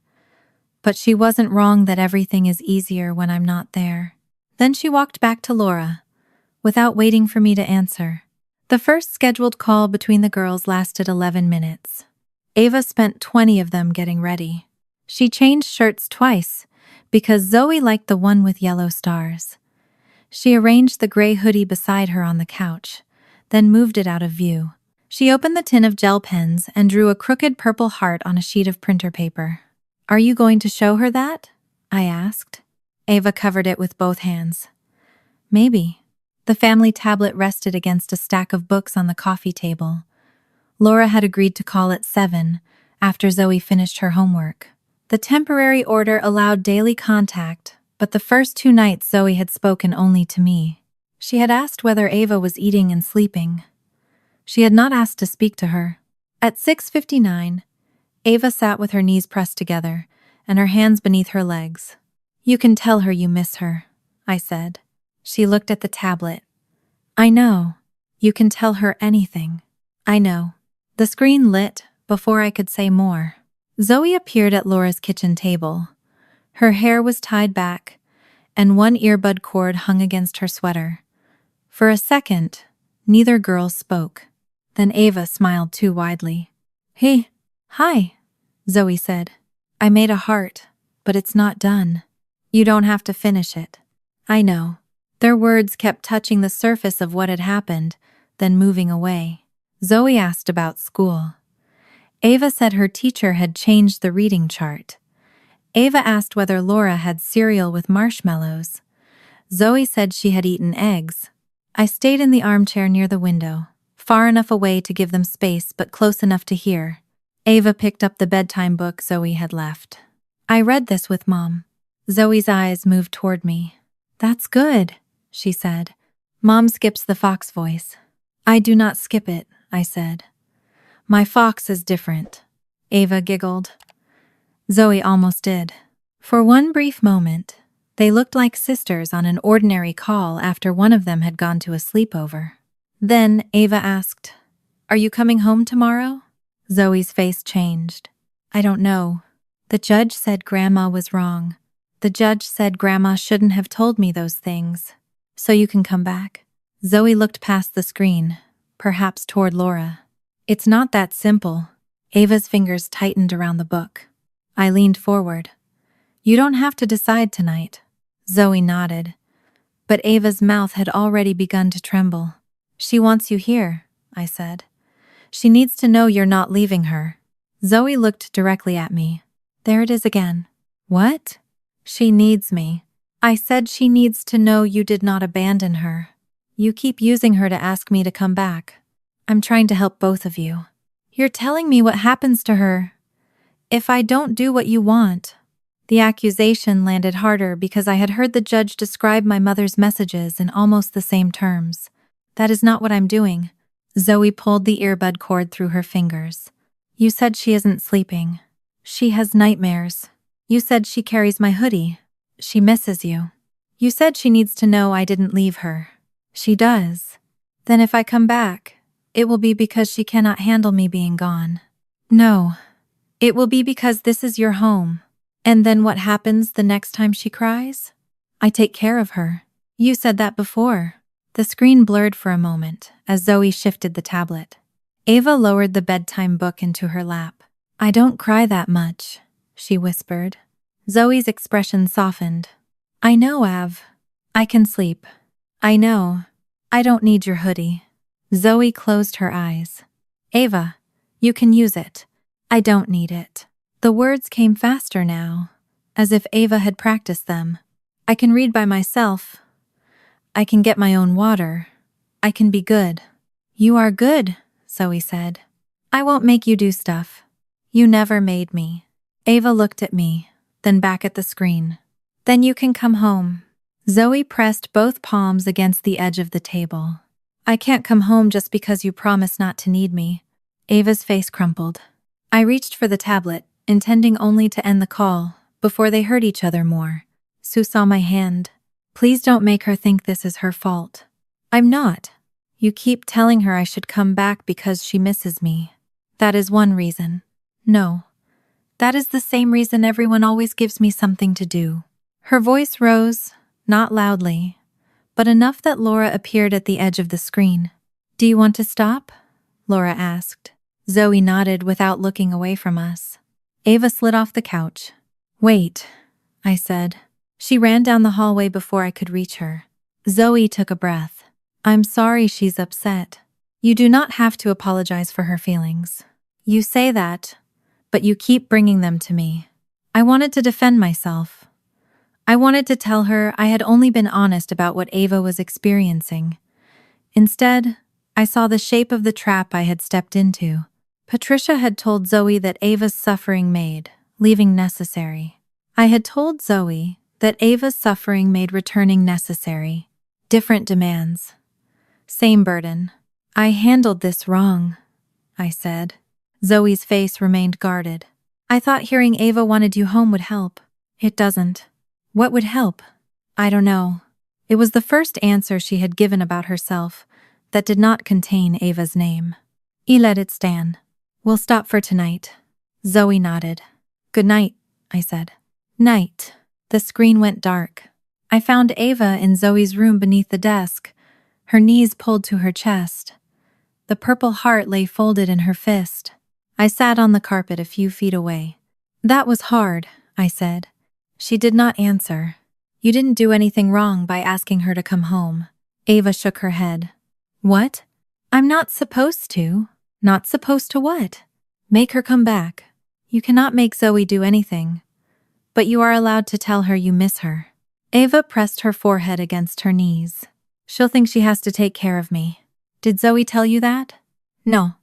But she wasn't wrong that everything is easier when I'm not there. Then she walked back to Laura, without waiting for me to answer. The first scheduled call between the girls lasted 11 minutes. Ava spent 20 of them getting ready. She changed shirts twice, because Zoe liked the one with yellow stars. She arranged the gray hoodie beside her on the couch, then moved it out of view. She opened the tin of gel pens and drew a crooked purple heart on a sheet of printer paper. "Are you going to show her that?" I asked. Ava covered it with both hands. "Maybe." The family tablet rested against a stack of books on the coffee table. Laura had agreed to call at 7, after Zoe finished her homework. The temporary order allowed daily contact, but the first 2 nights Zoe had spoken only to me. She had asked whether Ava was eating and sleeping. She had not asked to speak to her. At 6:59, Ava sat with her knees pressed together and her hands beneath her legs. "You can tell her you miss her," I said. She looked at the tablet. "I know. You can tell her anything." "I know." The screen lit before I could say more. Zoe appeared at Laura's kitchen table. Her hair was tied back, and one earbud cord hung against her sweater. For a second, neither girl spoke. Then Ava smiled too widely. "Hey, hi," Zoe said. "I made a heart, but it's not done. You don't have to finish it." "I know." Their words kept touching the surface of what had happened, then moving away. Zoe asked about school. Ava said her teacher had changed the reading chart. Ava asked whether Laura had cereal with marshmallows. Zoe said she had eaten eggs. I stayed in the armchair near the window, far enough away to give them space but close enough to hear. Ava picked up the bedtime book Zoe had left. "I read this with Mom." Zoe's eyes moved toward me. "That's good," she said. Mom skips the fox voice. "I do not skip it," I said. "My fox is different." Ava giggled. Zoe almost did. For one brief moment, they looked like sisters on an ordinary call after one of them had gone to a sleepover. Then Ava asked, "Are you coming home tomorrow?" Zoe's face changed. "I don't know. The judge said Grandma was wrong. The judge said Grandma shouldn't have told me those things. So you can come back." Zoe looked past the screen, perhaps toward Laura. "It's not that simple." Ava's fingers tightened around the book. I leaned forward. "You don't have to decide tonight." Zoe nodded, but Ava's mouth had already begun to tremble. "She wants you here," I said. "She needs to know you're not leaving her." Zoe looked directly at me. There it is again. "What?" "She needs me." I said she needs to know you did not abandon her. You keep using her to ask me to come back. I'm trying to help both of you. You're telling me what happens to her if I don't do what you want. The accusation landed harder because I had heard the judge describe my mother's messages in almost the same terms. That is not what I'm doing. Zoe pulled the earbud cord through her fingers. You said she isn't sleeping. She has nightmares. You said she carries my hoodie. She misses you. You said she needs to know I didn't leave her. She does. Then if I come back, it will be because she cannot handle me being gone. No, it will be because this is your home. And then what happens the next time she cries? I take care of her. You said that before. The screen blurred for a moment as Zoe shifted the tablet. Ava lowered the bedtime book into her lap. I don't cry that much, she whispered. Zoe's expression softened. I know, Av. I can sleep. I know. I don't need your hoodie. Zoe closed her eyes. Ava, you can use it. I don't need it. The words came faster now, as if Ava had practiced them. I can read by myself. I can get my own water. I can be good. You are good, Zoe said. I won't make you do stuff. You never made me. Ava looked at me, then back at the screen. Then you can come home. Zoe pressed both palms against the edge of the table. I can't come home just because you promised not to need me. Ava's face crumpled. I reached for the tablet, intending only to end the call, before they hurt each other more. Sue saw my hand. Please don't make her think this is her fault. I'm not. You keep telling her I should come back because she misses me. That is one reason. No. That is the same reason everyone always gives me something to do. Her voice rose, not loudly, but enough that Laura appeared at the edge of the screen. Do you want to stop? Laura asked. Zoe nodded without looking away from us. Ava slid off the couch. Wait, I said. She ran down the hallway before I could reach her. Zoe took a breath. I'm sorry she's upset. You do not have to apologize for her feelings. You say that, but you keep bringing them to me. I wanted to defend myself. I wanted to tell her I had only been honest about what Ava was experiencing. Instead, I saw the shape of the trap I had stepped into. Patricia had told Zoe that Ava's suffering made leaving necessary. I had told Zoe that Ava's suffering made returning necessary. Different demands. Same burden. I handled this wrong, I said. Zoe's face remained guarded. I thought hearing Ava wanted you home would help. It doesn't. What would help? I don't know. It was the first answer she had given about herself that did not contain Ava's name. Let it stand. We'll stop for tonight. Zoe nodded. Good night, I said. Night. The screen went dark. I found Ava in Zoe's room beneath the desk, her knees pulled to her chest. The purple heart lay folded in her fist. I sat on the carpet a few feet away. That was hard, I said. She did not answer. You didn't do anything wrong by asking her to come home. Ava shook her head. What? I'm not supposed to. Not supposed to what? Make her come back. You cannot make Zoe do anything. But you are allowed to tell her you miss her. Ava pressed her forehead against her knees. She'll think she has to take care of me. Did Zoe tell you that? No.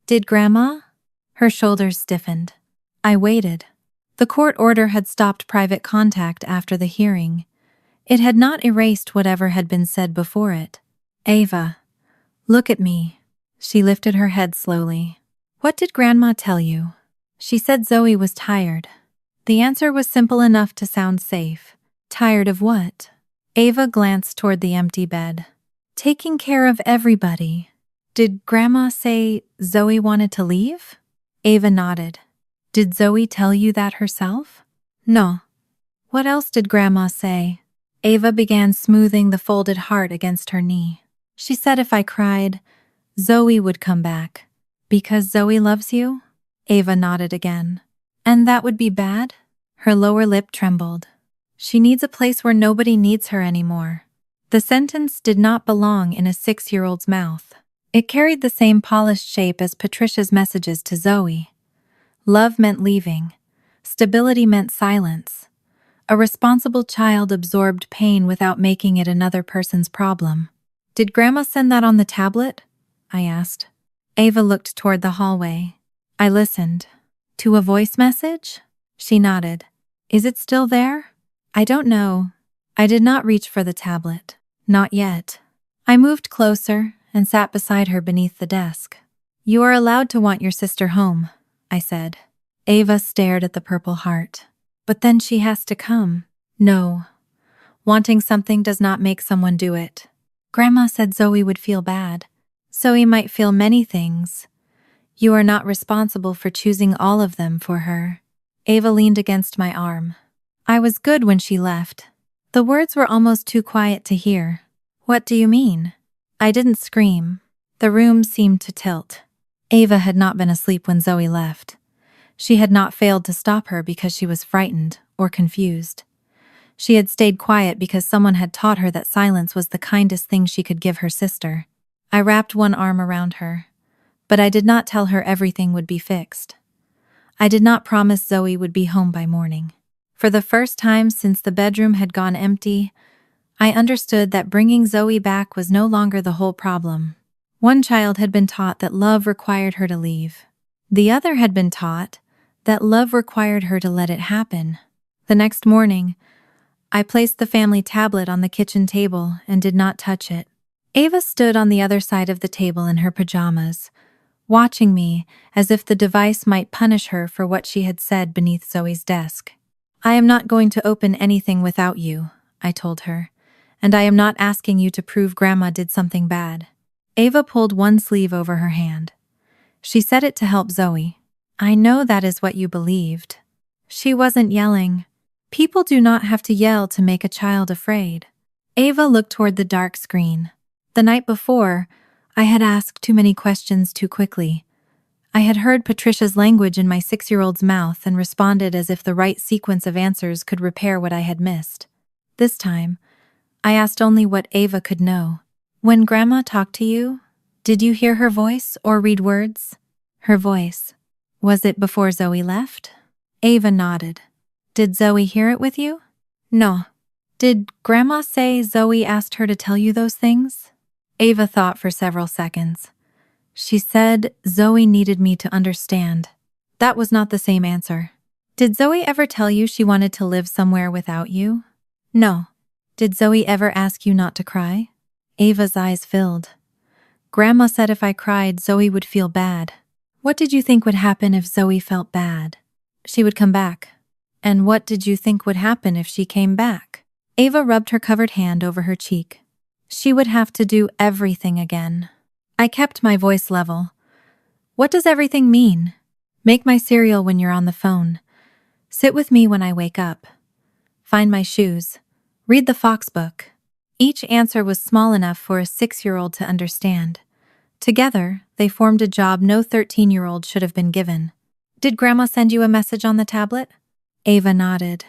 Did Grandma? Her shoulders stiffened. I waited. The court order had stopped private contact after the hearing. It had not erased whatever had been said before it. Ava, look at me. She lifted her head slowly. What did Grandma tell you? She said Zoe was tired. The answer was simple enough to sound safe. Tired of what? Ava glanced toward the empty bed. Taking care of everybody. Did Grandma say Zoe wanted to leave? Ava nodded. Did Zoe tell you that herself? No. What else did Grandma say? Ava began smoothing the folded heart against her knee. She said if I cried, Zoe would come back. Because Zoe loves you? Ava nodded again. And that would be bad? Her lower lip trembled. She needs a place where nobody needs her anymore. The sentence did not belong in a 6-year-old's mouth. It carried the same polished shape as Patricia's messages to Zoe. Love meant leaving. Stability meant silence. A responsible child absorbed pain without making it another person's problem. Did Grandma send that on the tablet? I asked. Ava looked toward the hallway. I listened. To a voice message? She nodded. Is it still there? I don't know. I did not reach for the tablet. Not yet. I moved closer and sat beside her beneath the desk. You are allowed to want your sister home, I said. Ava stared at the purple heart. But then she has to come. No. Wanting something does not make someone do it. Grandma said Zoe would feel bad. Zoe might feel many things. You are not responsible for choosing all of them for her. Ava leaned against my arm. I was good when she left. The words were almost too quiet to hear. What do you mean? I didn't scream. The room seemed to tilt. Ava had not been asleep when Zoe left. She had not failed to stop her because she was frightened or confused. She had stayed quiet because someone had taught her that silence was the kindest thing she could give her sister. I wrapped one arm around her, but I did not tell her everything would be fixed. I did not promise Zoe would be home by morning. For the first time since the bedroom had gone empty, I understood that bringing Zoe back was no longer the whole problem. One child had been taught that love required her to leave. The other had been taught that love required her to let it happen. The next morning, I placed the family tablet on the kitchen table and did not touch it. Ava stood on the other side of the table in her pajamas, watching me as if the device might punish her for what she had said beneath Zoe's desk. I am not going to open anything without you, I told her, and I am not asking you to prove Grandma did something bad. Ava pulled one sleeve over her hand. She said it to help Zoe. I know that is what you believed. She wasn't yelling. People do not have to yell to make a child afraid. Ava looked toward the dark screen. The night before, I had asked too many questions too quickly. I had heard Patricia's language in my 6-year-old's mouth and responded as if the right sequence of answers could repair what I had missed. This time, I asked only what Ava could know. When Grandma talked to you, Did you hear her voice or read words? Her voice. Was it before Zoe left? Ava nodded. Did Zoe hear it with you? No. Did Grandma say Zoe asked her to tell you those things? Ava thought for several seconds. She said Zoe needed me to understand. That was not the same answer. Did Zoe ever tell you she wanted to live somewhere without you? No. Did Zoe ever ask you not to cry? Ava's eyes filled. Grandma said if I cried, Zoe would feel bad. What did you think would happen if Zoe felt bad? She would come back. And what did you think would happen if she came back? Ava rubbed her covered hand over her cheek. She would have to do everything again. I kept my voice level. What does everything mean? Make my cereal when you're on the phone. Sit with me when I wake up. Find my shoes. Read the Fox book. Each answer was small enough for a 6-year-old to understand. Together, they formed a job no 13-year-old should have been given. Did Grandma send you a message on the tablet? Ava nodded.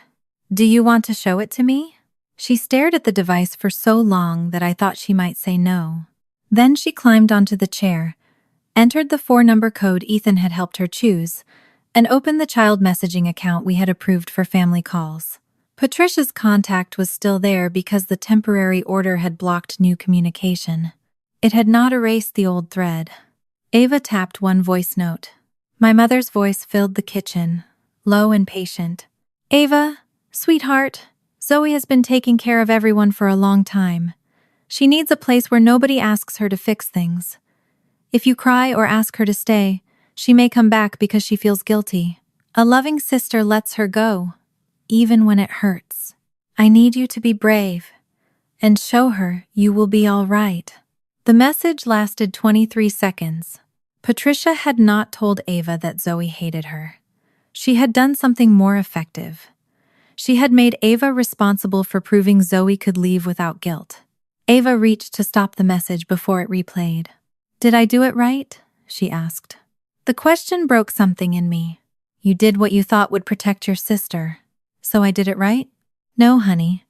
Do you want to show it to me? She stared at the device for so long that I thought she might say no. Then she climbed onto the chair, entered the 4-number code Ethan had helped her choose, and opened the child messaging account we had approved for family calls. Patricia's contact was still there because the temporary order had blocked new communication. It had not erased the old thread. Ava tapped one voice note. My mother's voice filled the kitchen, low and patient. Ava, sweetheart, Zoe has been taking care of everyone for a long time. She needs a place where nobody asks her to fix things. If you cry or ask her to stay, she may come back because she feels guilty. A loving sister lets her go, even when it hurts. I need you to be brave and show her you will be all right. The message lasted 23 seconds. Patricia had not told Ava that Zoe hated her. She had done something more effective. She had made Ava responsible for proving Zoe could leave without guilt. Ava reached to stop the message before it replayed. Did I do it right? She asked. The question broke something in me. You did what you thought would protect your sister. So I did it right? No, honey.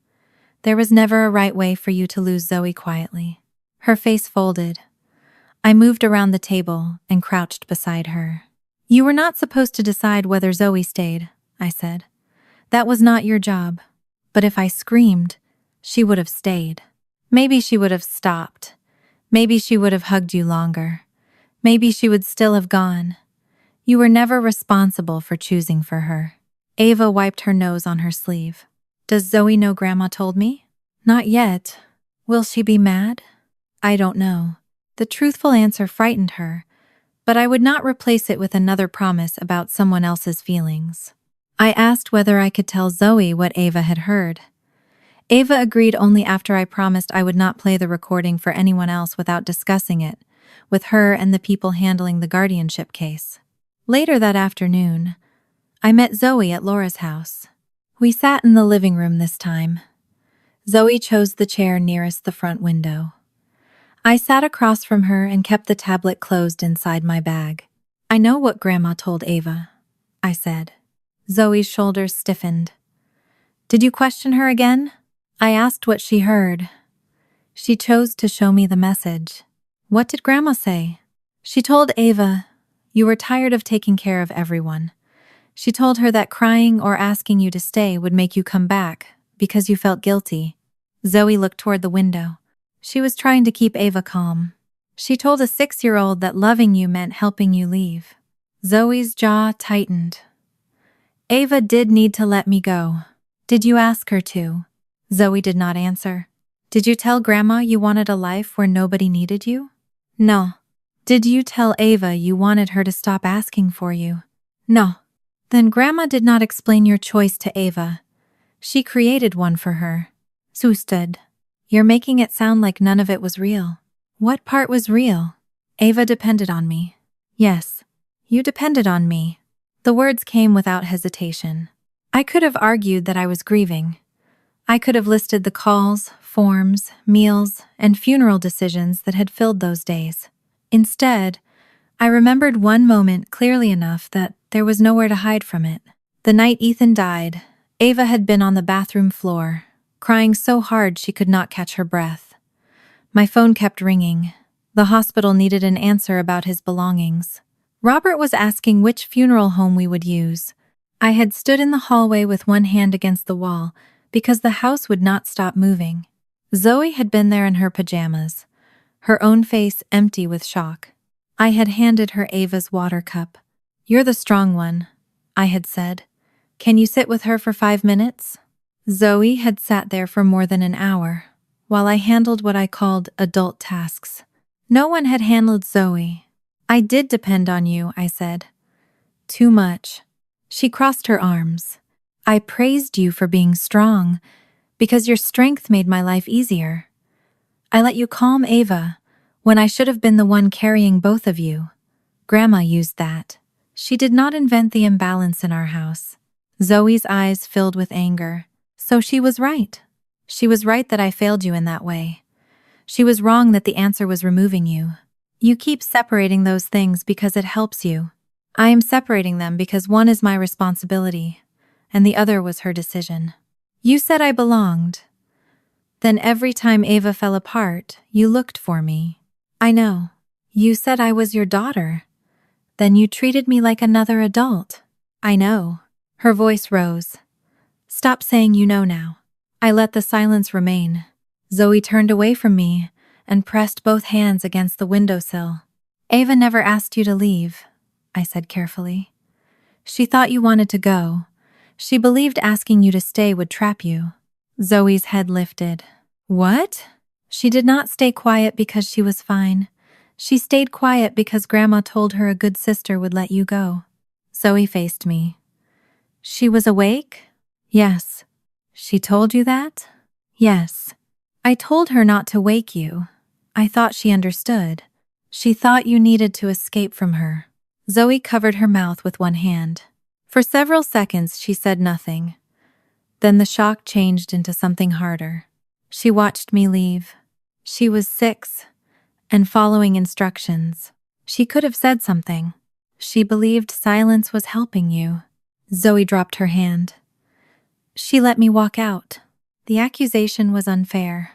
There was never a right way for you to lose Zoe quietly. Her face folded. I moved around the table and crouched beside her. You were not supposed to decide whether Zoe stayed, I said. That was not your job. But if I screamed, she would have stayed. Maybe she would have stopped. Maybe she would have hugged you longer. Maybe she would still have gone. You were never responsible for choosing for her. Ava wiped her nose on her sleeve. Does Zoe know Grandma told me? Not yet. Will she be mad? I don't know. The truthful answer frightened her, but I would not replace it with another promise about someone else's feelings. I asked whether I could tell Zoe what Ava had heard. Ava agreed only after I promised I would not play the recording for anyone else without discussing it with her and the people handling the guardianship case. Later that afternoon, I met Zoe at Laura's house. We sat in the living room this time. Zoe chose the chair nearest the front window. I sat across from her and kept the tablet closed inside my bag. I know what Grandma told Ava, I said. Zoe's shoulders stiffened. Did you question her again? I asked what she heard. She chose to show me the message. What did Grandma say? She told Ava, you were tired of taking care of everyone. She told her that crying or asking you to stay would make you come back because you felt guilty. Zoe looked toward the window. She was trying to keep Ava calm. She told a 6-year-old that loving you meant helping you leave. Zoe's jaw tightened. Ava did need to let me go. Did you ask her to? Zoe did not answer. Did you tell Grandma you wanted a life where nobody needed you? No. Did you tell Ava you wanted her to stop asking for you? No. Then Grandma did not explain your choice to Ava. She created one for her. Sue stood. You're making it sound like none of it was real. What part was real? Ava depended on me. Yes, you depended on me. The words came without hesitation. I could have argued that I was grieving. I could have listed the calls, forms, meals, and funeral decisions that had filled those days. Instead, I remembered one moment clearly enough that there was nowhere to hide from it. The night Ethan died, Ava had been on the bathroom floor, crying so hard she could not catch her breath. My phone kept ringing. The hospital needed an answer about his belongings. Robert was asking which funeral home we would use. I had stood in the hallway with one hand against the wall because the house would not stop moving. Zoe had been there in her pajamas, her own face empty with shock. I had handed her Ava's water cup. "You're the strong one," I had said. "Can you sit with her for 5 minutes?" Zoe had sat there for more than an hour, while I handled what I called adult tasks. No one had handled Zoe. "I did depend on you," I said. "Too much." She crossed her arms. "I praised you for being strong, because your strength made my life easier. I let you calm Ava, when I should have been the one carrying both of you. Grandma used that. She did not invent the imbalance in our house." Zoe's eyes filled with anger. "So she was right. She was right that I failed you in that way. She was wrong that the answer was removing you. You keep separating those things because it helps you. I am separating them because one is my responsibility, and the other was her decision. You said I belonged. Then every time Ava fell apart, you looked for me. I know. You said I was your daughter. Then you treated me like another adult. I know." Her voice rose. "Stop saying you know now." I let the silence remain. Zoe turned away from me and pressed both hands against the windowsill. "Ava never asked you to leave," I said carefully. "She thought you wanted to go. She believed asking you to stay would trap you." Zoe's head lifted. "What?" "She did not stay quiet because she was fine. She stayed quiet because Grandma told her a good sister would let you go." Zoe faced me. "She was awake?" "Yes." "She told you that?" "Yes." "I told her not to wake you. I thought she understood. She thought you needed to escape from her." Zoe covered her mouth with one hand. For several seconds she said nothing. Then the shock changed into something harder. She watched me leave. She was 6 and following instructions. She could have said something. She believed silence was helping you. Zoe dropped her hand. "She let me walk out." The accusation was unfair.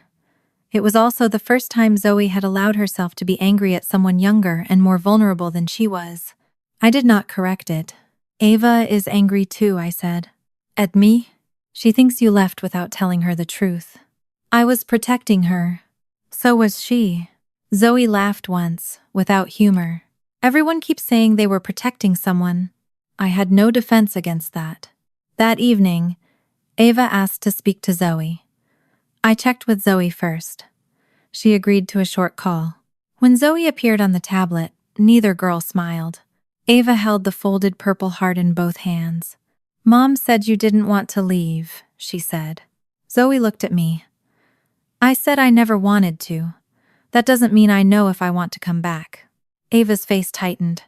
It was also the first time Zoe had allowed herself to be angry at someone younger and more vulnerable than she was. I did not correct it. "Ava is angry too," I said. "At me?" "She thinks you left without telling her the truth." "I was protecting her." "So was she." Zoe laughed once, without humor. "Everyone keeps saying they were protecting someone." I had no defense against that. That evening, Ava asked to speak to Zoe. I checked with Zoe first. She agreed to a short call. When Zoe appeared on the tablet, neither girl smiled. Ava held the folded purple heart in both hands. "Mom said you didn't want to leave," she said. Zoe looked at me. "I said I never wanted to. That doesn't mean I know if I want to come back." Ava's face tightened.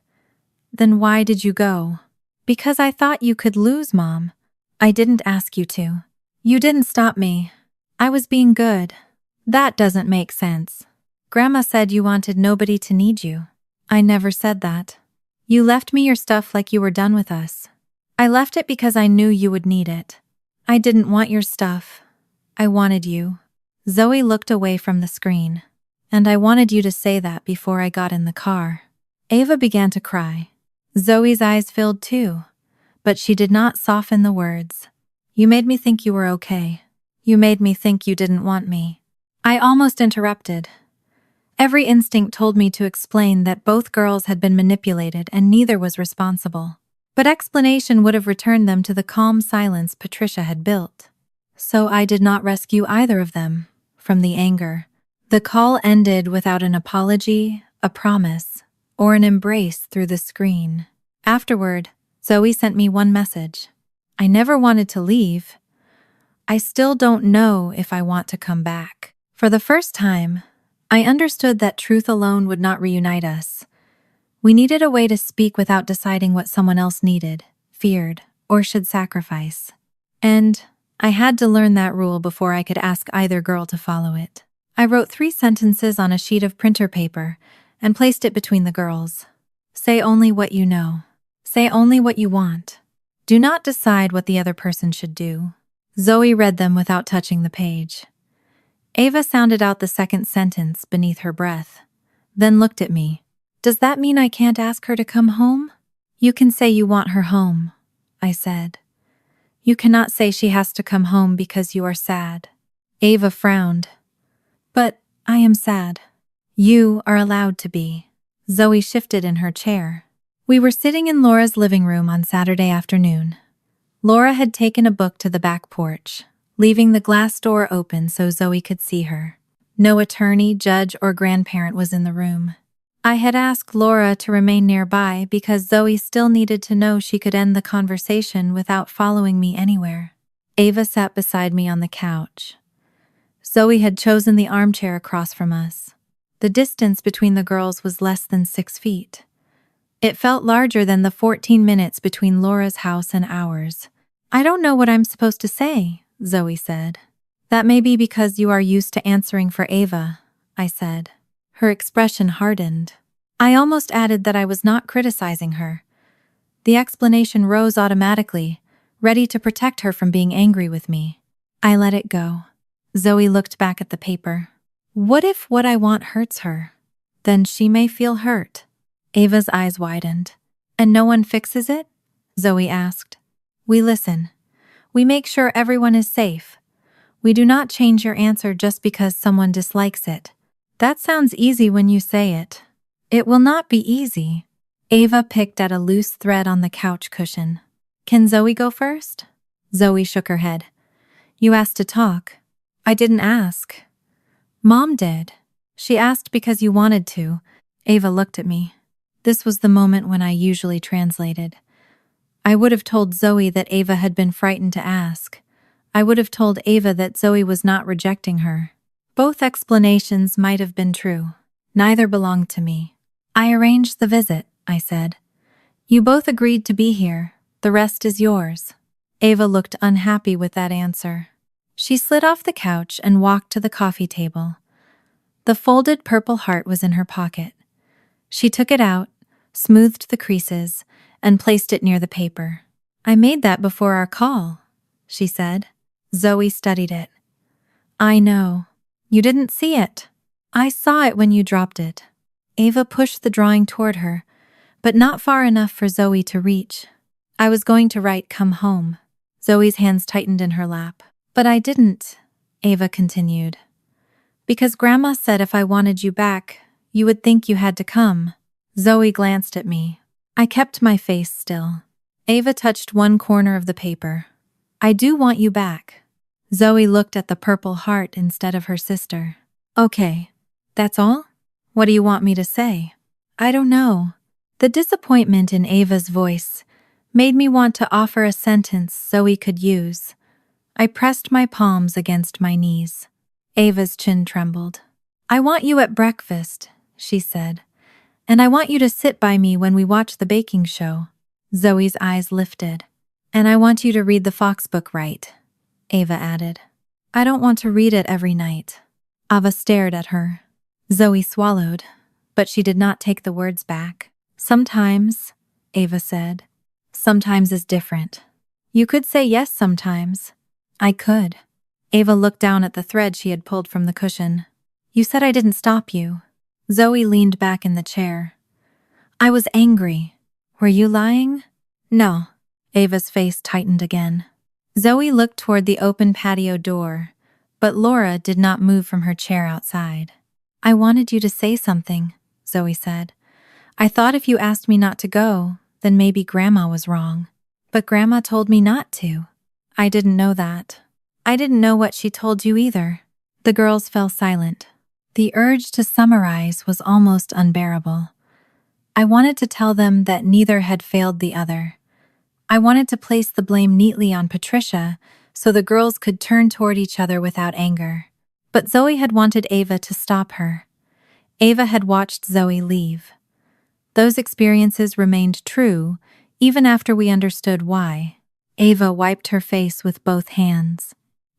"Then why did you go?" "Because I thought you could lose, Mom. I didn't ask you to. You didn't stop me. I was being good." "That doesn't make sense. Grandma said you wanted nobody to need you." "I never said that. You left me your stuff like you were done with us." "I left it because I knew you would need it." "I didn't want your stuff. I wanted you." Zoe looked away from the screen. "And I wanted you to say that before I got in the car." Ava began to cry. Zoe's eyes filled too, but she did not soften the words. "You made me think you were okay. You made me think you didn't want me." I almost interrupted. Every instinct told me to explain that both girls had been manipulated and neither was responsible. But explanation would have returned them to the calm silence Patricia had built. So I did not rescue either of them from the anger. The call ended without an apology, a promise, or an embrace through the screen. Afterward, Zoe sent me one message. "I never wanted to leave. I still don't know if I want to come back." For the first time, I understood that truth alone would not reunite us. We needed a way to speak without deciding what someone else needed, feared, or should sacrifice. And I had to learn that rule before I could ask either girl to follow it. I wrote 3 sentences on a sheet of printer paper and placed it between the girls. Say only what you know. Say only what you want. Do not decide what the other person should do. Zoe read them without touching the page. Ava sounded out the second sentence beneath her breath. then looked at me. Does that mean I can't ask her to come home? You can say you want her home, I said. You cannot say she has to come home because you are sad. Ava frowned. But I am sad. You are allowed to be. Zoe shifted in her chair. We were sitting in Laura's living room on Saturday afternoon. Laura had taken a book to the back porch, leaving the glass door open so Zoe could see her. No attorney, judge, or grandparent was in the room. I had asked Laura to remain nearby because Zoe still needed to know she could end the conversation without following me anywhere. Ava sat beside me on the couch. Zoe had chosen the armchair across from us. The distance between the girls was less than 6 feet. It felt larger than the 14 minutes between Laura's house and ours. I don't know what I'm supposed to say, Zoe said. That may be because you are used to answering for Ava, I said. Her expression hardened. I almost added that I was not criticizing her. The explanation rose automatically, ready to protect her from being angry with me. I let it go. Zoe looked back at the paper. What if what I want hurts her? Then she may feel hurt. Ava's eyes widened. And no one fixes it? Zoe asked. We listen. We make sure everyone is safe. We do not change your answer just because someone dislikes it. That sounds easy when you say it. It will not be easy. Ava picked at a loose thread on the couch cushion. Can Zoe go first? Zoe shook her head. You asked to talk. I didn't ask. Mom did. She asked because you wanted to. Ava looked at me. This was the moment when I usually translated. I would have told Zoe that Ava had been frightened to ask. I would have told Ava that Zoe was not rejecting her. Both explanations might have been true. Neither belonged to me. I arranged the visit, I said. You both agreed to be here. The rest is yours. Ava looked unhappy with that answer. She slid off the couch and walked to the coffee table. The folded purple heart was in her pocket. She took it out, smoothed the creases, and placed it near the paper. I made that before our call, she said. Zoe studied it. I know. You didn't see it. I saw it when you dropped it. Ava pushed the drawing toward her, but not far enough for Zoe to reach. I was going to write "come home." Zoe's hands tightened in her lap. But I didn't, Ava continued. Because Grandma said if I wanted you back, you would think you had to come. Zoe glanced at me. I kept my face still. Ava touched one corner of the paper. I do want you back. Zoe looked at the purple heart instead of her sister. Okay, that's all? What do you want me to say? I don't know. The disappointment in Ava's voice made me want to offer a sentence Zoe could use. I pressed my palms against my knees. Ava's chin trembled. I want you at breakfast, she said. And I want you to sit by me when we watch the baking show. Zoe's eyes lifted. And I want you to read the Fox book right, Ava added. I don't want to read it every night. Ava stared at her. Zoe swallowed, but she did not take the words back. Sometimes, Ava said. Sometimes is different. You could say yes sometimes. I could. Ava looked down at the thread she had pulled from the cushion. You said I didn't stop you. Zoe leaned back in the chair. I was angry. Were you lying? No. Ava's face tightened again. Zoe looked toward the open patio door, but Laura did not move from her chair outside. I wanted you to say something, Zoe said. I thought if you asked me not to go, then maybe Grandma was wrong. But Grandma told me not to. I didn't know that. I didn't know what she told you either. The girls fell silent. The urge to summarize was almost unbearable. I wanted to tell them that neither had failed the other. I wanted to place the blame neatly on Patricia so the girls could turn toward each other without anger. But Zoe had wanted Ava to stop her. Ava had watched Zoe leave. Those experiences remained true, even after we understood why. Ava wiped her face with both hands.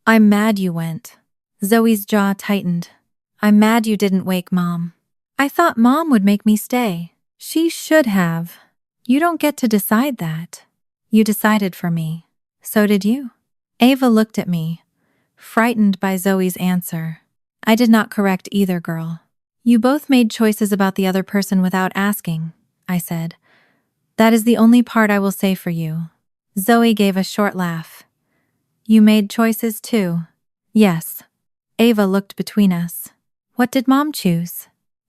I'm mad you went. Zoe's jaw tightened. I'm mad you didn't wake Mom. I thought Mom would make me stay. She should have. You don't get to decide that. You decided for me. So did you. Ava looked at me, frightened by Zoe's answer. I did not correct either girl. You both made choices about the other person without asking, I said. That is the only part I will say for you. Zoe gave a short laugh. You made choices too? Yes. Ava looked between us. What did Mom choose?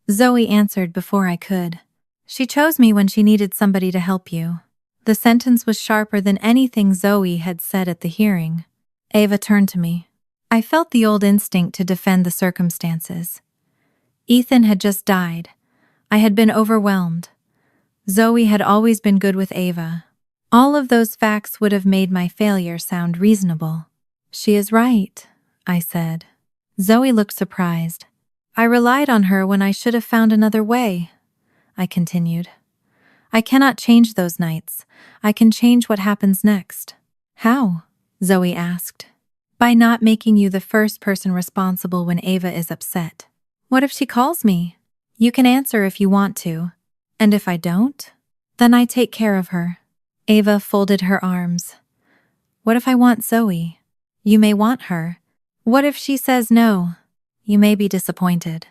Zoe answered before I could. She chose me when she needed somebody to help you. The sentence was sharper than anything Zoe had said at the hearing. Ava turned to me. I felt the old instinct to defend the circumstances. Ethan had just died. I had been overwhelmed. Zoe had always been good with Ava. All of those facts would have made my failure sound reasonable. She is right, I said. Zoe looked surprised. I relied on her when I should have found another way, I continued. I cannot change those nights. I can change what happens next. How? Zoe asked. By not making you the first person responsible when Ava is upset. What if she calls me? You can answer if you want to. And if I don't? Then I take care of her. Ava folded her arms. What if I want Zoe? You may want her. What if she says no? You may be disappointed.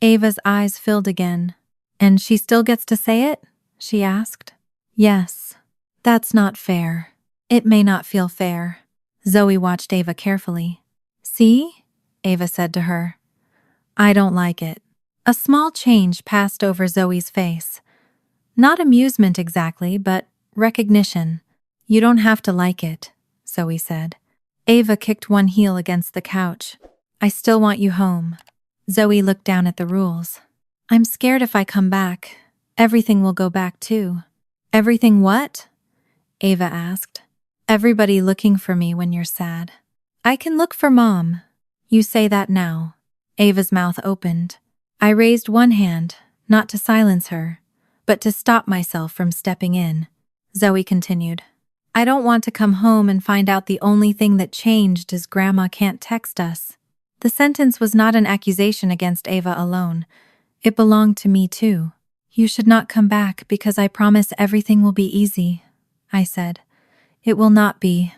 Ava's eyes filled again. And she still gets to say it? She asked. Yes. That's not fair. It may not feel fair. Zoe watched Ava carefully. See? Ava said to her. I don't like it. A small change passed over Zoe's face. Not amusement exactly, but recognition. You don't have to like it, Zoe said. Ava kicked one heel against the couch. I still want you home. Zoe looked down at the rules. I'm scared if I come back, everything will go back too. Everything what? Ava asked. Everybody looking for me when you're sad. I can look for Mom. You say that now. Ava's mouth opened. I raised one hand, not to silence her, but to stop myself from stepping in. Zoe continued. I don't want to come home and find out the only thing that changed is Grandma can't text us. The sentence was not an accusation against Ava alone. It belonged to me too. You should not come back because I promise everything will be easy, I said. It will not be.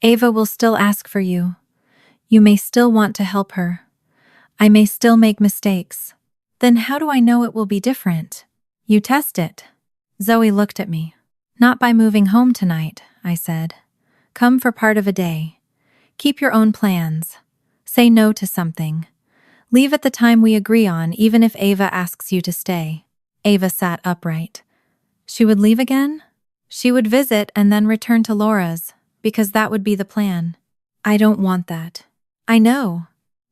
Ava will still ask for you. You may still want to help her. I may still make mistakes. Then how do I know it will be different? You test it. Zoe looked at me. Not by moving home tonight, I said. Come for part of a day. Keep your own plans. Say no to something. Leave at the time we agree on, even if Ava asks you to stay. Ava sat upright. She would leave again? She would visit and then return to Laura's, because that would be the plan. I don't want that. I know.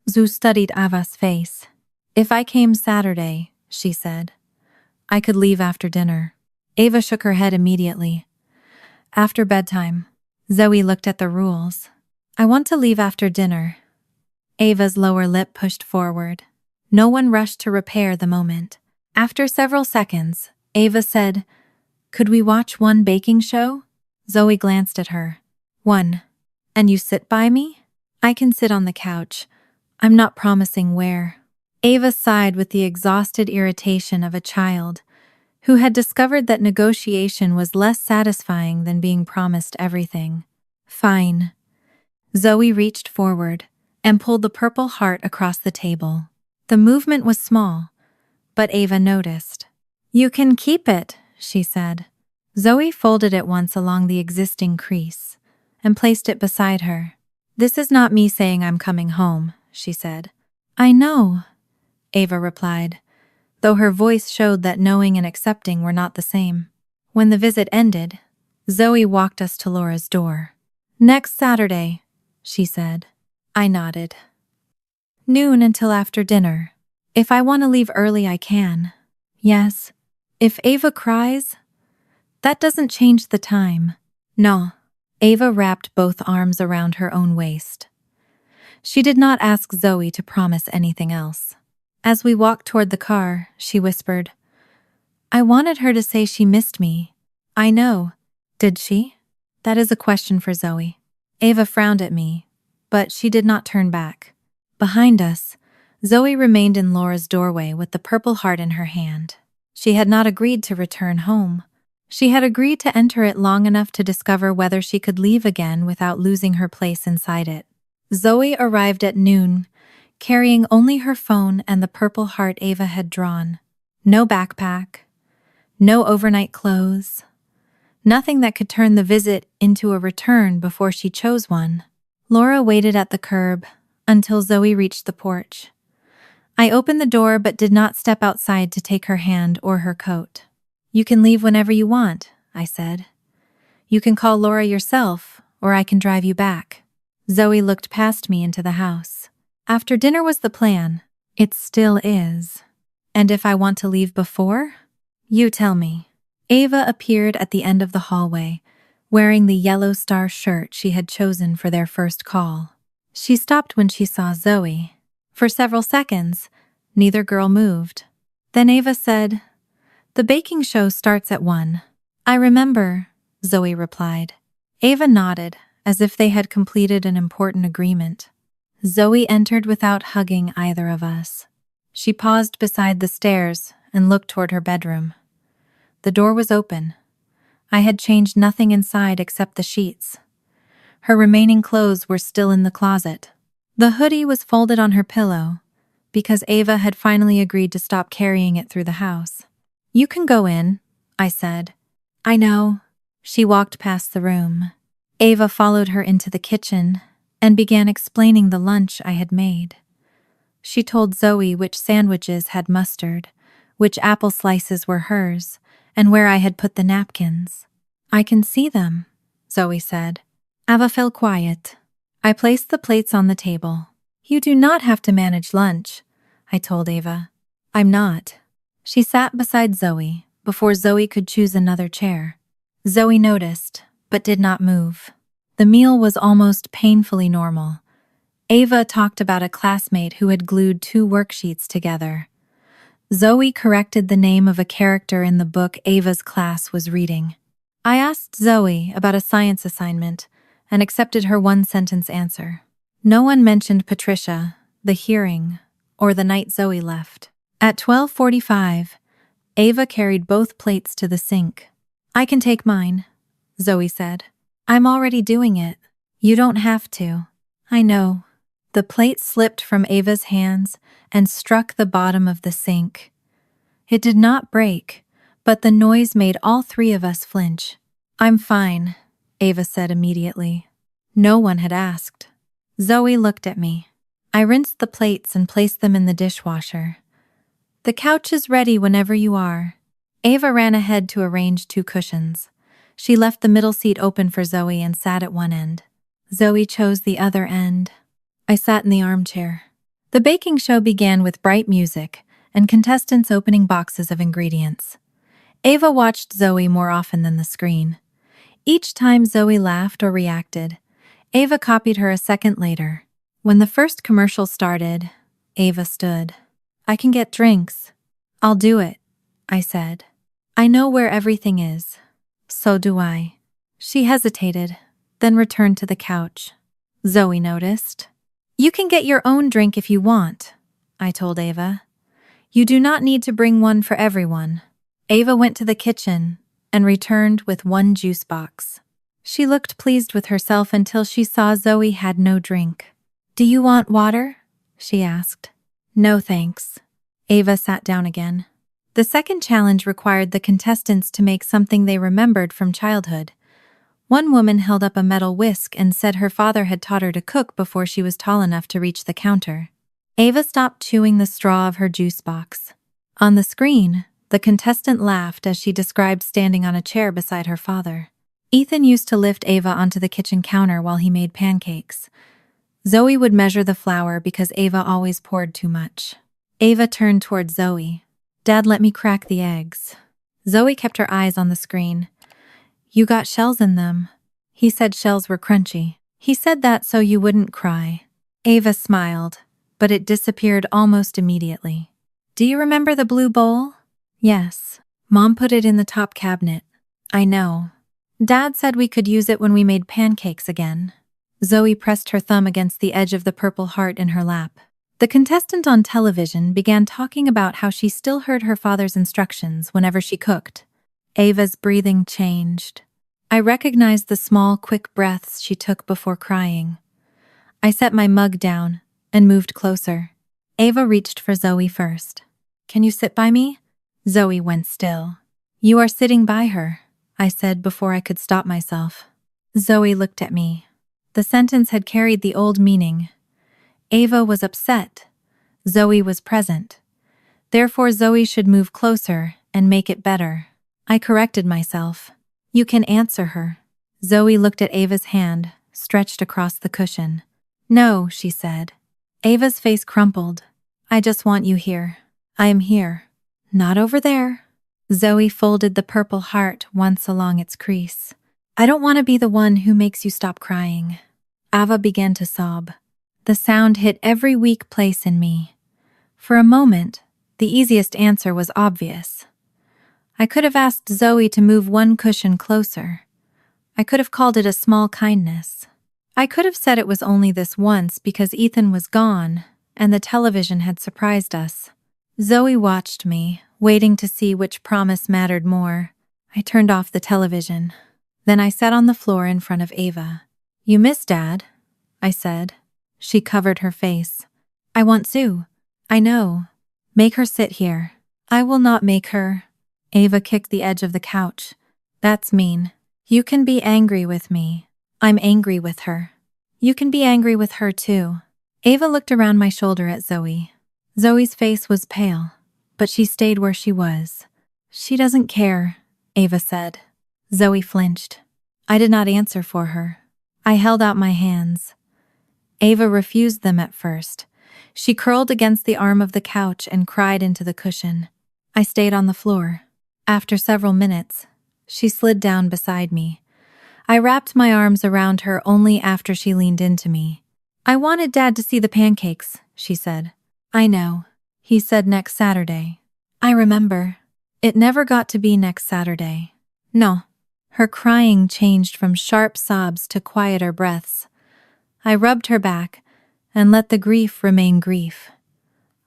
Zoe studied Ava's face. If I came Saturday, she said, I could leave after dinner. Ava shook her head immediately. After bedtime. Zoe looked at the rules. I want to leave after dinner. Ava's lower lip pushed forward. No one rushed to repair the moment. After several seconds, Ava said, Could we watch one baking show? Zoe glanced at her. One. And you sit by me? I can sit on the couch. I'm not promising where. Ava sighed with the exhausted irritation of a child who had discovered that negotiation was less satisfying than being promised everything. Fine. Zoe reached forward and pulled the purple heart across the table. The movement was small, but Ava noticed. You can keep it, she said. Zoe folded it once along the existing crease and placed it beside her. This is not me saying I'm coming home, she said. I know, Ava replied, though her voice showed that knowing and accepting were not the same. When the visit ended, Zoe walked us to Laura's door. Next Saturday, she said. I nodded. Noon until after dinner. If I want to leave early, I can. Yes. If Ava cries, that doesn't change the time. No. Ava wrapped both arms around her own waist. She did not ask Zoe to promise anything else. As we walked toward the car, she whispered, I wanted her to say she missed me. I know. Did she? That is a question for Zoe. Ava frowned at me, but she did not turn back. Behind us, Zoe remained in Laura's doorway with the purple heart in her hand. She had not agreed to return home. She had agreed to enter it long enough to discover whether she could leave again without losing her place inside it. Zoe arrived at noon, carrying only her phone and the purple heart Ava had drawn. No backpack, no overnight clothes, nothing that could turn the visit into a return before she chose one. Laura waited at the curb until Zoe reached the porch. I opened the door but did not step outside to take her hand or her coat. "You can leave whenever you want," I said. "You can call Laura yourself, or I can drive you back." Zoe looked past me into the house. "After dinner was the plan. It still is. And if I want to leave before? You tell me." Ava appeared at the end of the hallway, wearing the yellow star shirt she had chosen for their first call. She stopped when she saw Zoe. For several seconds, neither girl moved. Then Ava said, "The baking show starts at 1. "I remember," Zoe replied. Ava nodded, as if they had completed an important agreement. Zoe entered without hugging either of us. She paused beside the stairs and looked toward her bedroom. The door was open. I had changed nothing inside except the sheets. Her remaining clothes were still in the closet. The hoodie was folded on her pillow, because Ava had finally agreed to stop carrying it through the house. "You can go in," I said. "I know." She walked past the room. Ava followed her into the kitchen and began explaining the lunch I had made. She told Zoe which sandwiches had mustard, which apple slices were hers, and where I had put the napkins. "I can see them," Zoe said. Ava fell quiet. I placed the plates on the table. "You do not have to manage lunch," I told Ava. "I'm not." She sat beside Zoe before Zoe could choose another chair. Zoe noticed, but did not move. The meal was almost painfully normal. Ava talked about a classmate who had glued 2 worksheets together. Zoe corrected the name of a character in the book Ava's class was reading. I asked Zoe about a science assignment and accepted her one-sentence answer. No one mentioned Patricia, the hearing, or the night Zoe left. At 12:45, Ava carried both plates to the sink. "I can take mine," Zoe said. "I'm already doing it." "You don't have to." "I know." The plate slipped from Ava's hands and struck the bottom of the sink. It did not break, but the noise made all 3 of us flinch. "I'm fine," Ava said immediately. No one had asked. Zoe looked at me. I rinsed the plates and placed them in the dishwasher. "The couch is ready whenever you are." Ava ran ahead to arrange 2 cushions. She left the middle seat open for Zoe and sat at one end. Zoe chose the other end. I sat in the armchair. The baking show began with bright music and contestants opening boxes of ingredients. Ava watched Zoe more often than the screen. Each time Zoe laughed or reacted, Ava copied her a second later. When the first commercial started, Ava stood. "I can get drinks." "I'll do it," I said. "I know where everything is." "So do I." She hesitated, then returned to the couch. Zoe noticed. "You can get your own drink if you want," I told Ava. "You do not need to bring one for everyone." Ava went to the kitchen and returned with 1 juice box. She looked pleased with herself until she saw Zoe had no drink. "Do you want water?" she asked. "No thanks." Ava sat down again. The second challenge required the contestants to make something they remembered from childhood. One woman held up a metal whisk and said her father had taught her to cook before she was tall enough to reach the counter. Ava stopped chewing the straw of her juice box. On the screen, the contestant laughed as she described standing on a chair beside her father. Ethan used to lift Ava onto the kitchen counter while he made pancakes. Zoe would measure the flour because Ava always poured too much. Ava turned toward Zoe. "Dad let me crack the eggs." Zoe kept her eyes on the screen. "You got shells in them." He said shells were crunchy. "He said that so you wouldn't cry." Ava smiled, but it disappeared almost immediately. "Do you remember the blue bowl?" "Yes. Mom put it in the top cabinet." "I know. Dad said we could use it when we made pancakes again." Zoe pressed her thumb against the edge of the purple heart in her lap. The contestant on television began talking about how she still heard her father's instructions whenever she cooked. Ava's breathing changed. I recognized the small, quick breaths she took before crying. I set my mug down and moved closer. Ava reached for Zoe first. "Can you sit by me?" Zoe went still. "You are sitting by her," I said before I could stop myself. Zoe looked at me. The sentence had carried the old meaning. Ava was upset. Zoe was present. Therefore, Zoe should move closer and make it better. I corrected myself. "You can answer her." Zoe looked at Ava's hand, stretched across the cushion. "No," she said. Ava's face crumpled. "I just want you here. I am here. Not over there." Zoe folded the purple heart once along its crease. "I don't want to be the one who makes you stop crying." Ava began to sob. The sound hit every weak place in me. For a moment, the easiest answer was obvious. I could have asked Zoe to move one cushion closer. I could have called it a small kindness. I could have said it was only this once because Ethan was gone and the television had surprised us. Zoe watched me, waiting to see which promise mattered more. I turned off the television. Then I sat on the floor in front of Ava. "You miss Dad," I said. She covered her face. "I want Sue." "I know. Make her sit here." "I will not make her." Ava kicked the edge of the couch. "That's mean. You can be angry with me. I'm angry with her. You can be angry with her too." Ava looked around my shoulder at Zoe. Zoe's face was pale, but she stayed where she was. "She doesn't care," Ava said. Zoe flinched. I did not answer for her. I held out my hands. Ava refused them at first. She curled against the arm of the couch and cried into the cushion. I stayed on the floor. After several minutes, she slid down beside me. I wrapped my arms around her only after she leaned into me. "I wanted Dad to see the pancakes," she said. "I know. He said next Saturday." "I remember. It never got to be next Saturday." "No." Her crying changed from sharp sobs to quieter breaths. I rubbed her back and let the grief remain grief.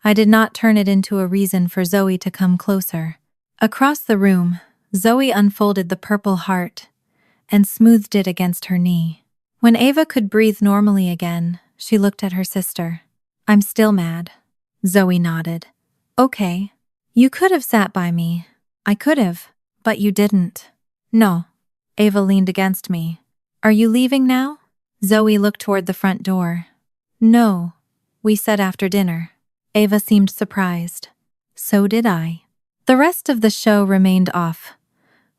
I did not turn it into a reason for Zoe to come closer. Across the room, Zoe unfolded the purple heart and smoothed it against her knee. When Ava could breathe normally again, she looked at her sister. "I'm still mad." Zoe nodded. "Okay. You could have sat by me. I could have, but you didn't." "No." Ava leaned against me. "Are you leaving now?" Zoe looked toward the front door. "No. We said after dinner." Ava seemed surprised. So did I. The rest of the show remained off.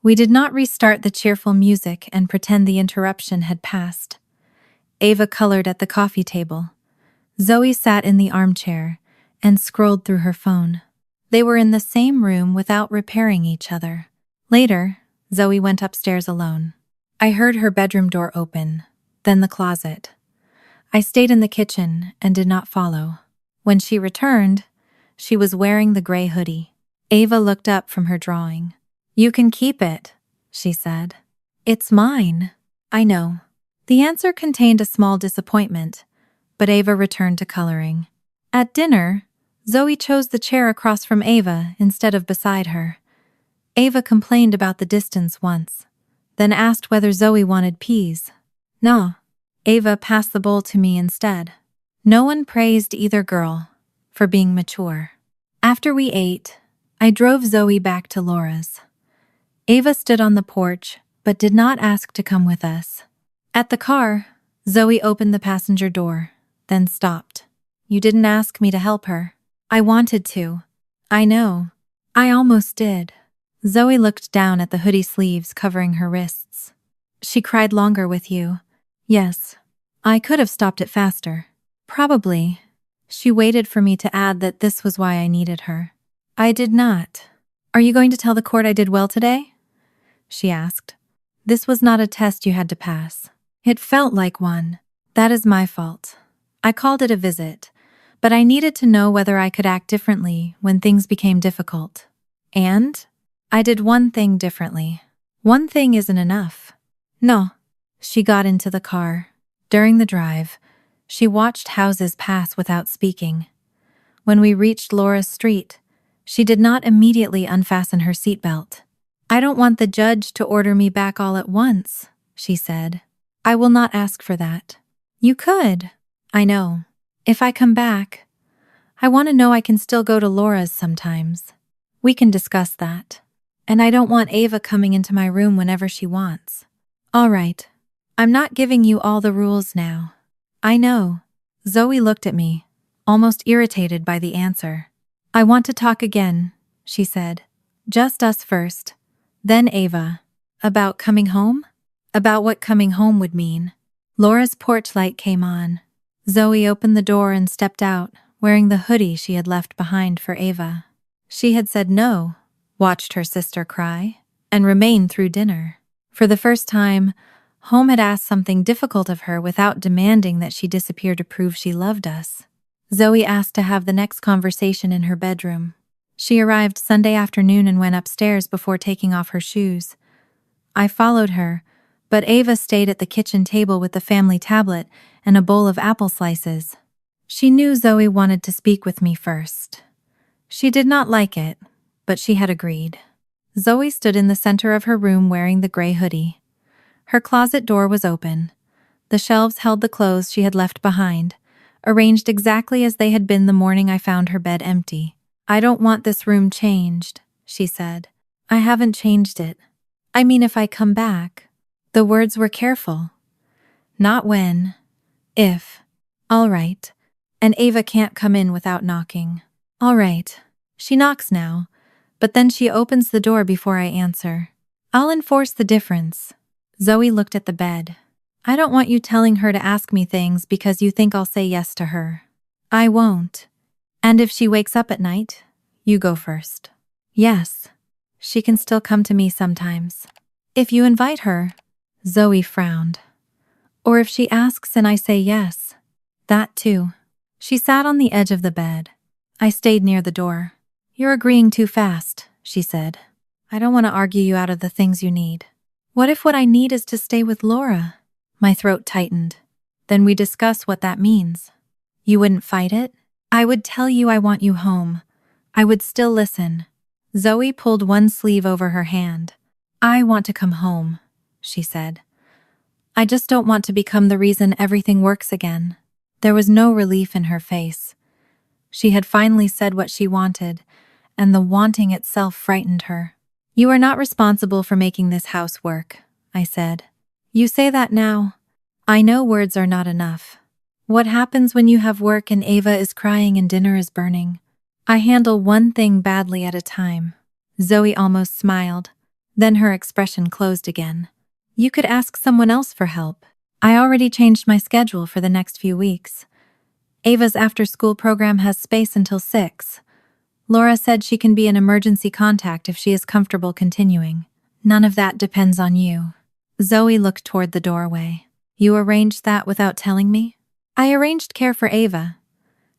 We did not restart the cheerful music and pretend the interruption had passed. Ava colored at the coffee table. Zoe sat in the armchair and scrolled through her phone. They were in the same room without repairing each other. Later, Zoe went upstairs alone. I heard her bedroom door open, then the closet. I stayed in the kitchen and did not follow. When she returned, she was wearing the gray hoodie. Ava looked up from her drawing. "You can keep it," she said. "It's mine." "I know." The answer contained a small disappointment, but Ava returned to coloring. At dinner, Zoe chose the chair across from Ava instead of beside her. Ava complained about the distance once, then asked whether Zoe wanted peas. "No." Ava passed the bowl to me instead. No one praised either girl for being mature. After we ate, I drove Zoe back to Laura's. Ava stood on the porch, but did not ask to come with us. At the car, Zoe opened the passenger door, then stopped. "You didn't ask me to help her." "I wanted to." "I know. I almost did." Zoe looked down at the hoodie sleeves covering her wrists. "She cried longer with you." "Yes. I could have stopped it faster." "Probably." She waited for me to add that this was why I needed her. I did not. "Are you going to tell the court I did well today?" she asked. "This was not a test you had to pass." "It felt like one." "That is my fault. I called it a visit, but I needed to know whether I could act differently when things became difficult. And I did one thing differently. One thing isn't enough." "No." She got into the car. During the drive, she watched houses pass without speaking. When we reached Laura's street, she did not immediately unfasten her seatbelt. "I don't want the judge to order me back all at once," she said. "I will not ask for that." "You could." "I know. If I come back, I want to know I can still go to Laura's sometimes. We can discuss that. And I don't want Ava coming into my room whenever she wants. All right. I'm not giving you all the rules now. I know. Zoe looked at me, almost irritated by the answer. I want to talk again, she said. Just us first. Then Ava. About coming home? About what coming home would mean. Laura's porch light came on. Zoe opened the door and stepped out, wearing the hoodie she had left behind for Ava. She had said no, watched her sister cry, and remained through dinner. For the first time, Home had asked something difficult of her without demanding that she disappear to prove she loved us. Zoe asked to have the next conversation in her bedroom. She arrived Sunday afternoon and went upstairs before taking off her shoes. I followed her, but Ava stayed at the kitchen table with the family tablet and a bowl of apple slices. She knew Zoe wanted to speak with me first. She did not like it, but she had agreed. Zoe stood in the center of her room wearing the gray hoodie. Her closet door was open. The shelves held the clothes she had left behind, arranged exactly as they had been the morning I found her bed empty. I don't want this room changed, she said. I haven't changed it. I mean if I come back. The words were careful. Not when. If. All right. And Ava can't come in without knocking. All right. She knocks now, but then she opens the door before I answer. I'll enforce the difference. Zoe looked at the bed. I don't want you telling her to ask me things because you think I'll say yes to her. I won't. And if she wakes up at night, you go first. Yes. She can still come to me sometimes. If you invite her, Zoe frowned. Or if she asks and I say yes, that too. She sat on the edge of the bed. I stayed near the door. You're agreeing too fast, she said. I don't want to argue you out of the things you need. What if what I need is to stay with Laura? My throat tightened. Then we discuss what that means. You wouldn't fight it? I would tell you I want you home. I would still listen. Zoe pulled one sleeve over her hand. I want to come home, she said. I just don't want to become the reason everything works again. There was no relief in her face. She had finally said what she wanted, and the wanting itself frightened her. You are not responsible for making this house work, I said. You say that now. I know words are not enough. What happens when you have work and Ava is crying and dinner is burning? I handle one thing badly at a time. Zoe almost smiled. Then her expression closed again. You could ask someone else for help. I already changed my schedule for the next few weeks. Ava's after-school program has space until 6. Laura said she can be an emergency contact if she is comfortable continuing. None of that depends on you. Zoe looked toward the doorway. You arranged that without telling me? I arranged care for Ava,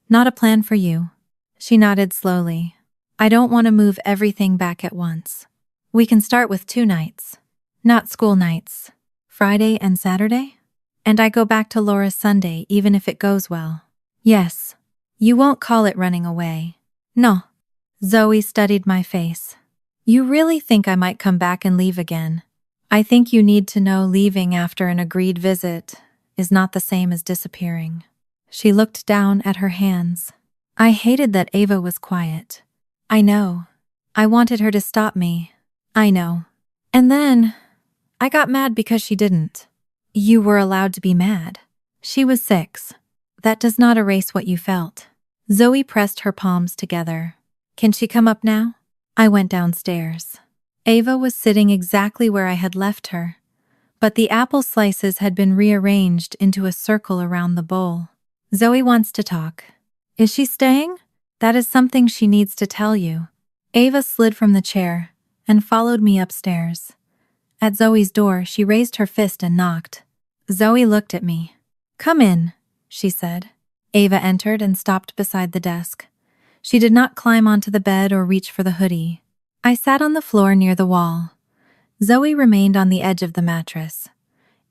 not a plan for you. She nodded slowly. I don't want to move everything back at once. We can start with 2 nights. Not school nights. Friday and Saturday? And I go back to Laura's Sunday even if it goes well. Yes. You won't call it running away. No. Zoe studied my face. You really think I might come back and leave again? I think you need to know leaving after an agreed visit is not the same as disappearing. She looked down at her hands. I hated that Ava was quiet. I know. I wanted her to stop me. I know. And then I got mad because she didn't. You were allowed to be mad. She was 6. That does not erase what you felt. Zoe pressed her palms together. Can she come up now? I went downstairs. Ava was sitting exactly where I had left her, but the apple slices had been rearranged into a circle around the bowl. Zoe wants to talk. Is she staying? That is something she needs to tell you. Ava slid from the chair and followed me upstairs. At Zoe's door, she raised her fist and knocked. Zoe looked at me. Come in, she said. Ava entered and stopped beside the desk. She did not climb onto the bed or reach for the hoodie. I sat on the floor near the wall. Zoe remained on the edge of the mattress.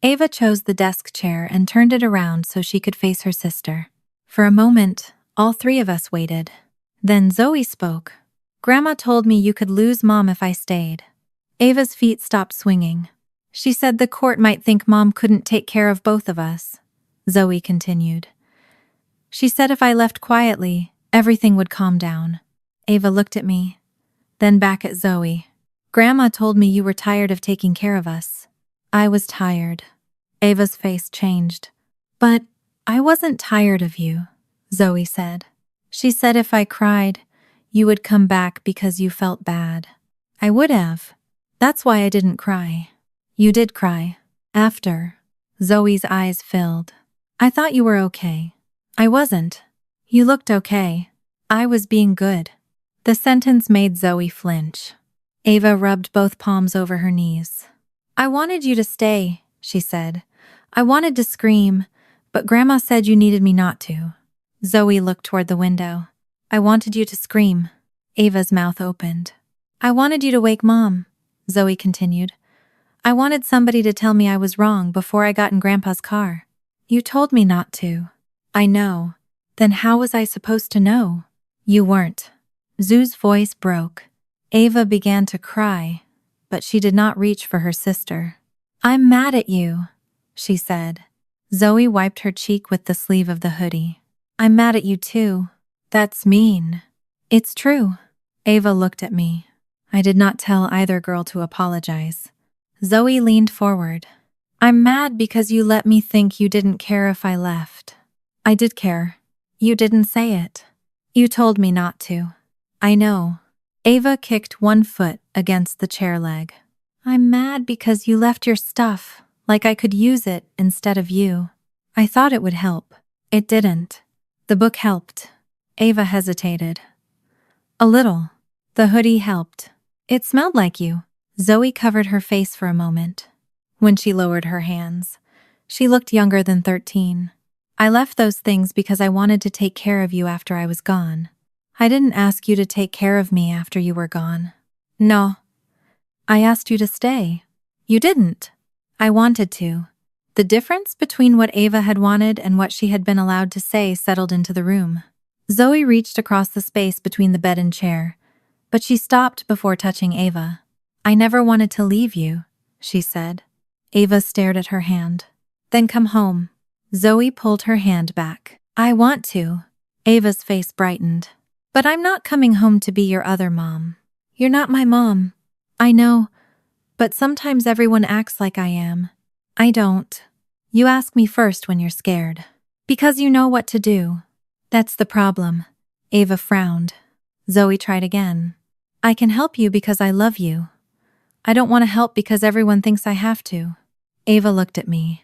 Ava chose the desk chair and turned it around so she could face her sister. For a moment, all 3 of us waited. Then Zoe spoke. Grandma told me you could lose Mom if I stayed. Ava's feet stopped swinging. She said the court might think Mom couldn't take care of both of us. Zoe continued. She said if I left quietly, everything would calm down. Ava looked at me, then back at Zoe. Grandma told me you were tired of taking care of us. I was tired. Ava's face changed. But I wasn't tired of you, Zoe said. She said if I cried, you would come back because you felt bad. I would have. That's why I didn't cry. You did cry. After. Zoe's eyes filled. I thought you were okay. I wasn't. You looked okay. I was being good. The sentence made Zoe flinch. Ava rubbed both palms over her knees. I wanted you to stay, she said. I wanted to scream, but Grandma said you needed me not to. Zoe looked toward the window. I wanted you to scream. Ava's mouth opened. I wanted you to wake Mom, Zoe continued. I wanted somebody to tell me I was wrong before I got in Grandpa's car. You told me not to. I know. Then how was I supposed to know? You weren't. Zoo's voice broke. Ava began to cry, but she did not reach for her sister. I'm mad at you, she said. Zoe wiped her cheek with the sleeve of the hoodie. I'm mad at you too. That's mean. It's true. Ava looked at me. I did not tell either girl to apologize. Zoe leaned forward. I'm mad because you let me think you didn't care if I left. I did care. You didn't say it. You told me not to. I know. Ava kicked one foot against the chair leg. I'm mad because you left your stuff, like I could use it instead of you. I thought it would help. It didn't. The book helped. Ava hesitated. A little. The hoodie helped. It smelled like you. Zoe covered her face for a moment. When she lowered her hands, she looked younger than 13. I left those things because I wanted to take care of you after I was gone. I didn't ask you to take care of me after you were gone. No. I asked you to stay. You didn't. I wanted to. The difference between what Ava had wanted and what she had been allowed to say settled into the room. Zoe reached across the space between the bed and chair, but she stopped before touching Ava. I never wanted to leave you, she said. Ava stared at her hand. Then come home. Zoe pulled her hand back. I want to. Ava's face brightened. But I'm not coming home to be your other mom. You're not my mom. I know, but sometimes everyone acts like I am. I don't. You ask me first when you're scared. Because you know what to do. That's the problem. Ava frowned. Zoe tried again. I can help you because I love you. I don't want to help because everyone thinks I have to. Ava looked at me.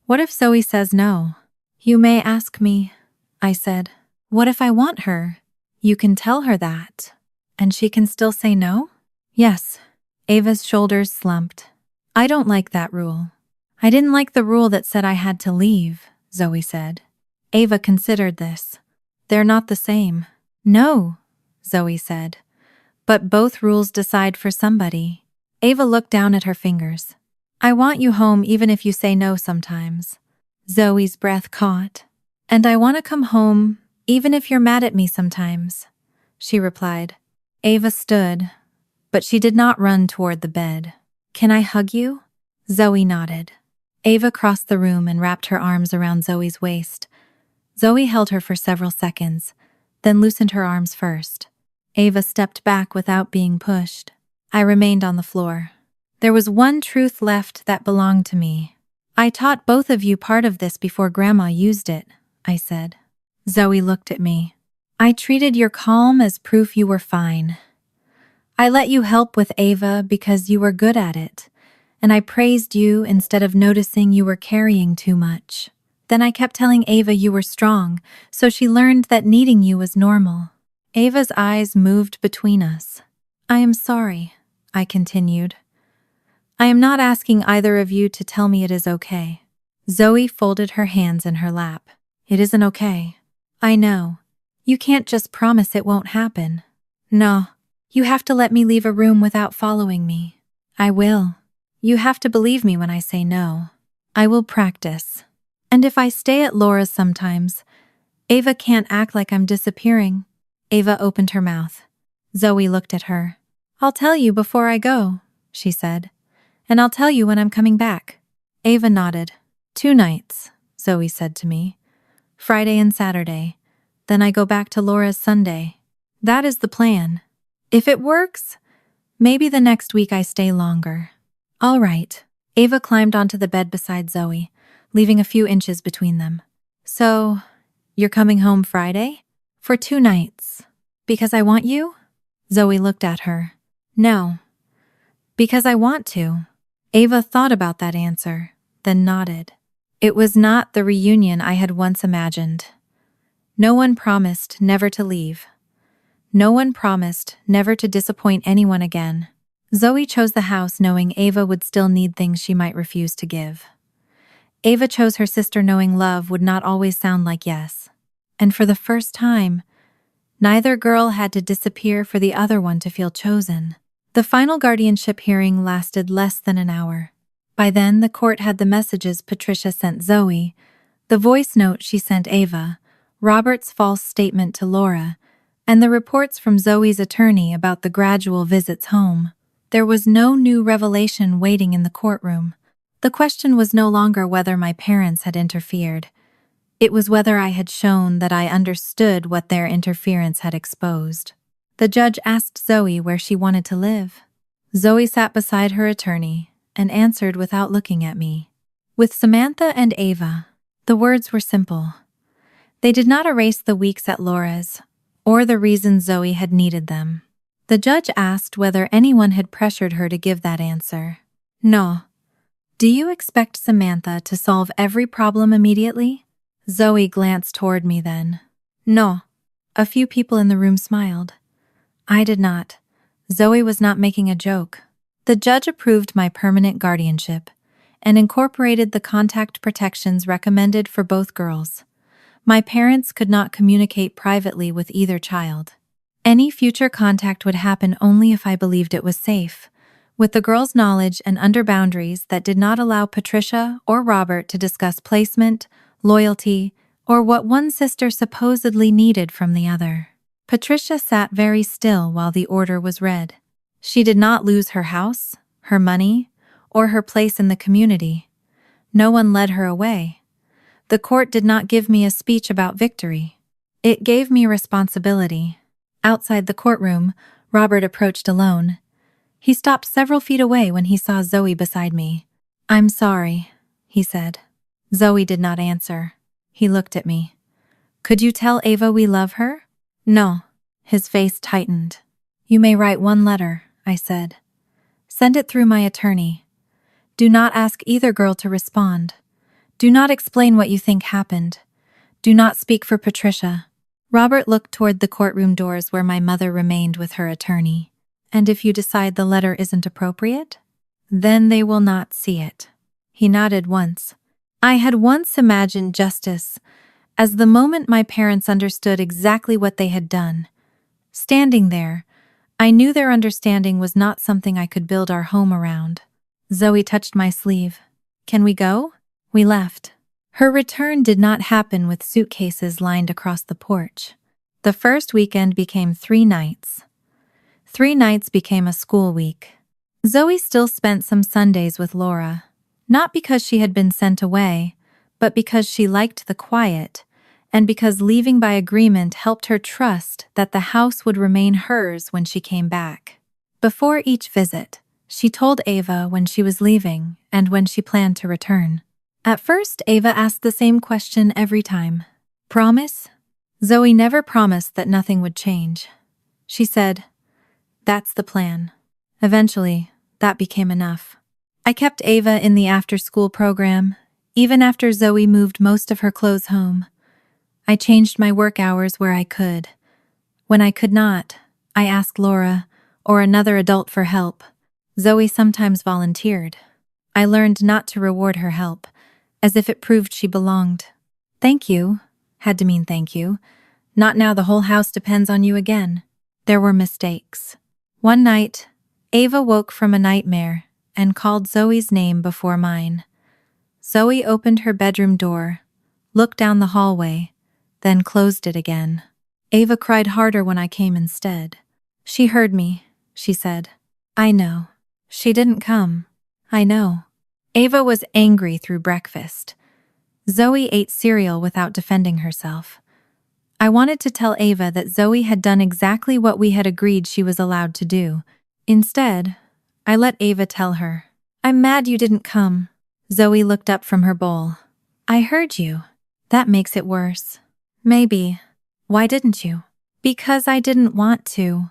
What if Zoe says no? You may ask me, I said. What if I want her? You can tell her that. And she can still say no? Yes. Ava's shoulders slumped. I don't like that rule. I didn't like the rule that said I had to leave, Zoe said. Ava considered this. They're not the same. No, Zoe said. But both rules decide for somebody. Ava looked down at her fingers. I want you home even if you say no sometimes. Zoe's breath caught. And I want to come home even if you're mad at me sometimes, she replied. Ava stood, but she did not run toward the bed. Can I hug you? Zoe nodded. Ava crossed the room and wrapped her arms around Zoe's waist. Zoe held her for several seconds, then loosened her arms first. Ava stepped back without being pushed. I remained on the floor. There was one truth left that belonged to me. I taught both of you part of this before Grandma used it, I said. Zoe looked at me. I treated your calm as proof you were fine. I let you help with Ava because you were good at it, and I praised you instead of noticing you were carrying too much. Then I kept telling Ava you were strong, so she learned that needing you was normal. Ava's eyes moved between us. I am sorry, I continued. I am not asking either of you to tell me it is okay. Zoe folded her hands in her lap. It isn't okay. I know. You can't just promise it won't happen. No. You have to let me leave a room without following me. I will. You have to believe me when I say no. I will practice. And if I stay at Laura's sometimes, Ava can't act like I'm disappearing. Ava opened her mouth. Zoe looked at her. I'll tell you before I go, she said. And I'll tell you when I'm coming back. Ava nodded. 2 nights, Zoe said to me. Friday and Saturday. Then I go back to Laura's Sunday. That is the plan. If it works, maybe the next week I stay longer. All right. Ava climbed onto the bed beside Zoe, leaving a few inches between them. So, you're coming home Friday? For 2 nights. Because I want you? Zoe looked at her. No. Because I want to. Ava thought about that answer, then nodded. It was not the reunion I had once imagined. No one promised never to leave. No one promised never to disappoint anyone again. Zoe chose the house knowing Ava would still need things she might refuse to give. Ava chose her sister knowing love would not always sound like yes. And for the first time, neither girl had to disappear for the other one to feel chosen. The final guardianship hearing lasted less than an hour. By then, the court had the messages Patricia sent Zoe, the voice note she sent Ava, Robert's false statement to Laura, and the reports from Zoe's attorney about the gradual visits home. There was no new revelation waiting in the courtroom. The question was no longer whether my parents had interfered. It was whether I had shown that I understood what their interference had exposed. The judge asked Zoe where she wanted to live. Zoe sat beside her attorney and answered without looking at me. With Samantha and Ava, the words were simple. They did not erase the weeks at Laura's, or the reason Zoe had needed them. The judge asked whether anyone had pressured her to give that answer. No. Do you expect Samantha to solve every problem immediately? Zoe glanced toward me then. No. A few people in the room smiled. I did not. Zoe was not making a joke. The judge approved my permanent guardianship and incorporated the contact protections recommended for both girls. My parents could not communicate privately with either child. Any future contact would happen only if I believed it was safe, with the girls' knowledge and under boundaries that did not allow Patricia or Robert to discuss placement, loyalty, or what one sister supposedly needed from the other. Patricia sat very still while the order was read. She did not lose her house, her money, or her place in the community. No one led her away. The court did not give me a speech about victory. It gave me responsibility. Outside the courtroom, Robert approached alone. He stopped several feet away when he saw Zoe beside me. I'm sorry, he said. Zoe did not answer. He looked at me. Could you tell Ava we love her? No. His face tightened. You may write 1 letter, I said. Send it through my attorney. Do not ask either girl to respond. Do not explain what you think happened. Do not speak for Patricia. Robert looked toward the courtroom doors where my mother remained with her attorney. And if you decide the letter isn't appropriate, then they will not see it. He nodded once. I had once imagined justice as the moment my parents understood exactly what they had done. Standing there, I knew their understanding was not something I could build our home around. Zoe touched my sleeve. Can we go? We left. Her return did not happen with suitcases lined across the porch. The first weekend became 3 nights. 3 nights became a school week. Zoe still spent some Sundays with Laura, not because she had been sent away, but because she liked the quiet, and because leaving by agreement helped her trust that the house would remain hers when she came back. Before each visit, she told Ava when she was leaving and when she planned to return. At first, Ava asked the same question every time. Promise? Zoe never promised that nothing would change. She said, that's the plan. Eventually, that became enough. I kept Ava in the after-school program, even after Zoe moved most of her clothes home. I changed my work hours where I could. When I could not, I asked Laura or another adult for help. Zoe sometimes volunteered. I learned not to reward her help, as if it proved she belonged. Thank you had to mean thank you. Not now the whole house depends on you again. There were mistakes. One night, Ava woke from a nightmare and called Zoe's name before mine. Zoe opened her bedroom door, looked down the hallway, then closed it again. Ava cried harder when I came instead. She heard me, she said. I know. She didn't come. I know. Ava was angry through breakfast. Zoe ate cereal without defending herself. I wanted to tell Ava that Zoe had done exactly what we had agreed she was allowed to do. Instead, I let Ava tell her. "I'm mad you didn't come." Zoe looked up from her bowl. "I heard you. That makes it worse." "Maybe. Why didn't you?" "Because I didn't want to."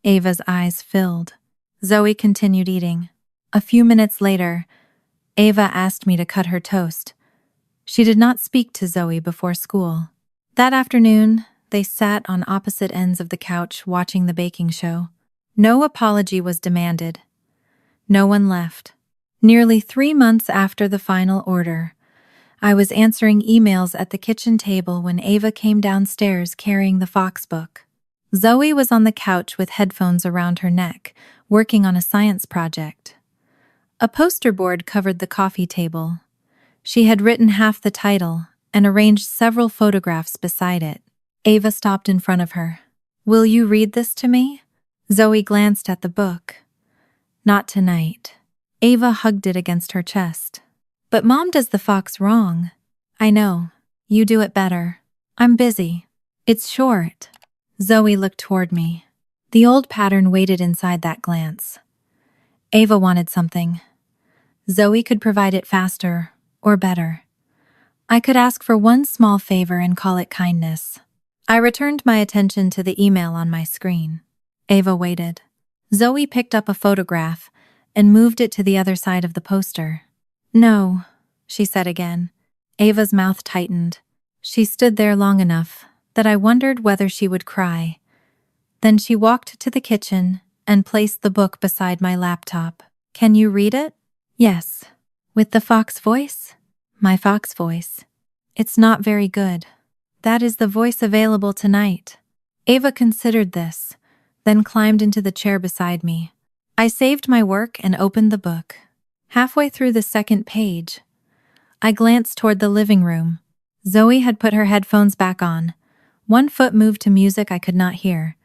Ava's eyes filled. Zoe continued eating. A few minutes later, Ava asked me to cut her toast. She did not speak to Zoe before school. That afternoon, they sat on opposite ends of the couch watching the baking show. No apology was demanded. No one left. Nearly 3 months after the final order, I was answering emails at the kitchen table when Ava came downstairs carrying the Fox book. Zoe was on the couch with headphones around her neck, working on a science project. A poster board covered the coffee table. She had written half the title and arranged several photographs beside it. Ava stopped in front of her. "Will you read this to me?" Zoe glanced at the book. "Not tonight." Ava hugged it against her chest. "But Mom does the fox wrong." "I know. You do it better." "I'm busy." "It's short." Zoe looked toward me. The old pattern waited inside that glance. Ava wanted something. Zoe could provide it faster or better. I could ask for one small favor and call it kindness. I returned my attention to the email on my screen. Ava waited. Zoe picked up a photograph and moved it to the other side of the poster. "No," she said again. Ava's mouth tightened. She stood there long enough that I wondered whether she would cry. Then she walked to the kitchen and placed the book beside my laptop. "Can you read it?" "Yes." "With the fox voice?" "My fox voice." "It's not very good." "That is the voice available tonight." Ava considered this, then climbed into the chair beside me. I saved my work and opened the book. Halfway through the second page, I glanced toward the living room. Zoe had put her headphones back on. One foot moved to music I could not hear.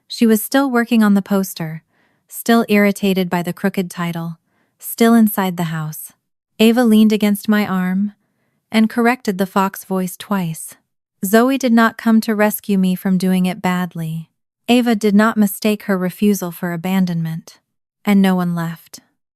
She was still working on the poster, still irritated by the crooked title, still inside the house. Ava leaned against my arm and corrected the fox voice twice. Zoe did not come to rescue me from doing it badly. Ava did not mistake her refusal for abandonment. And no one left.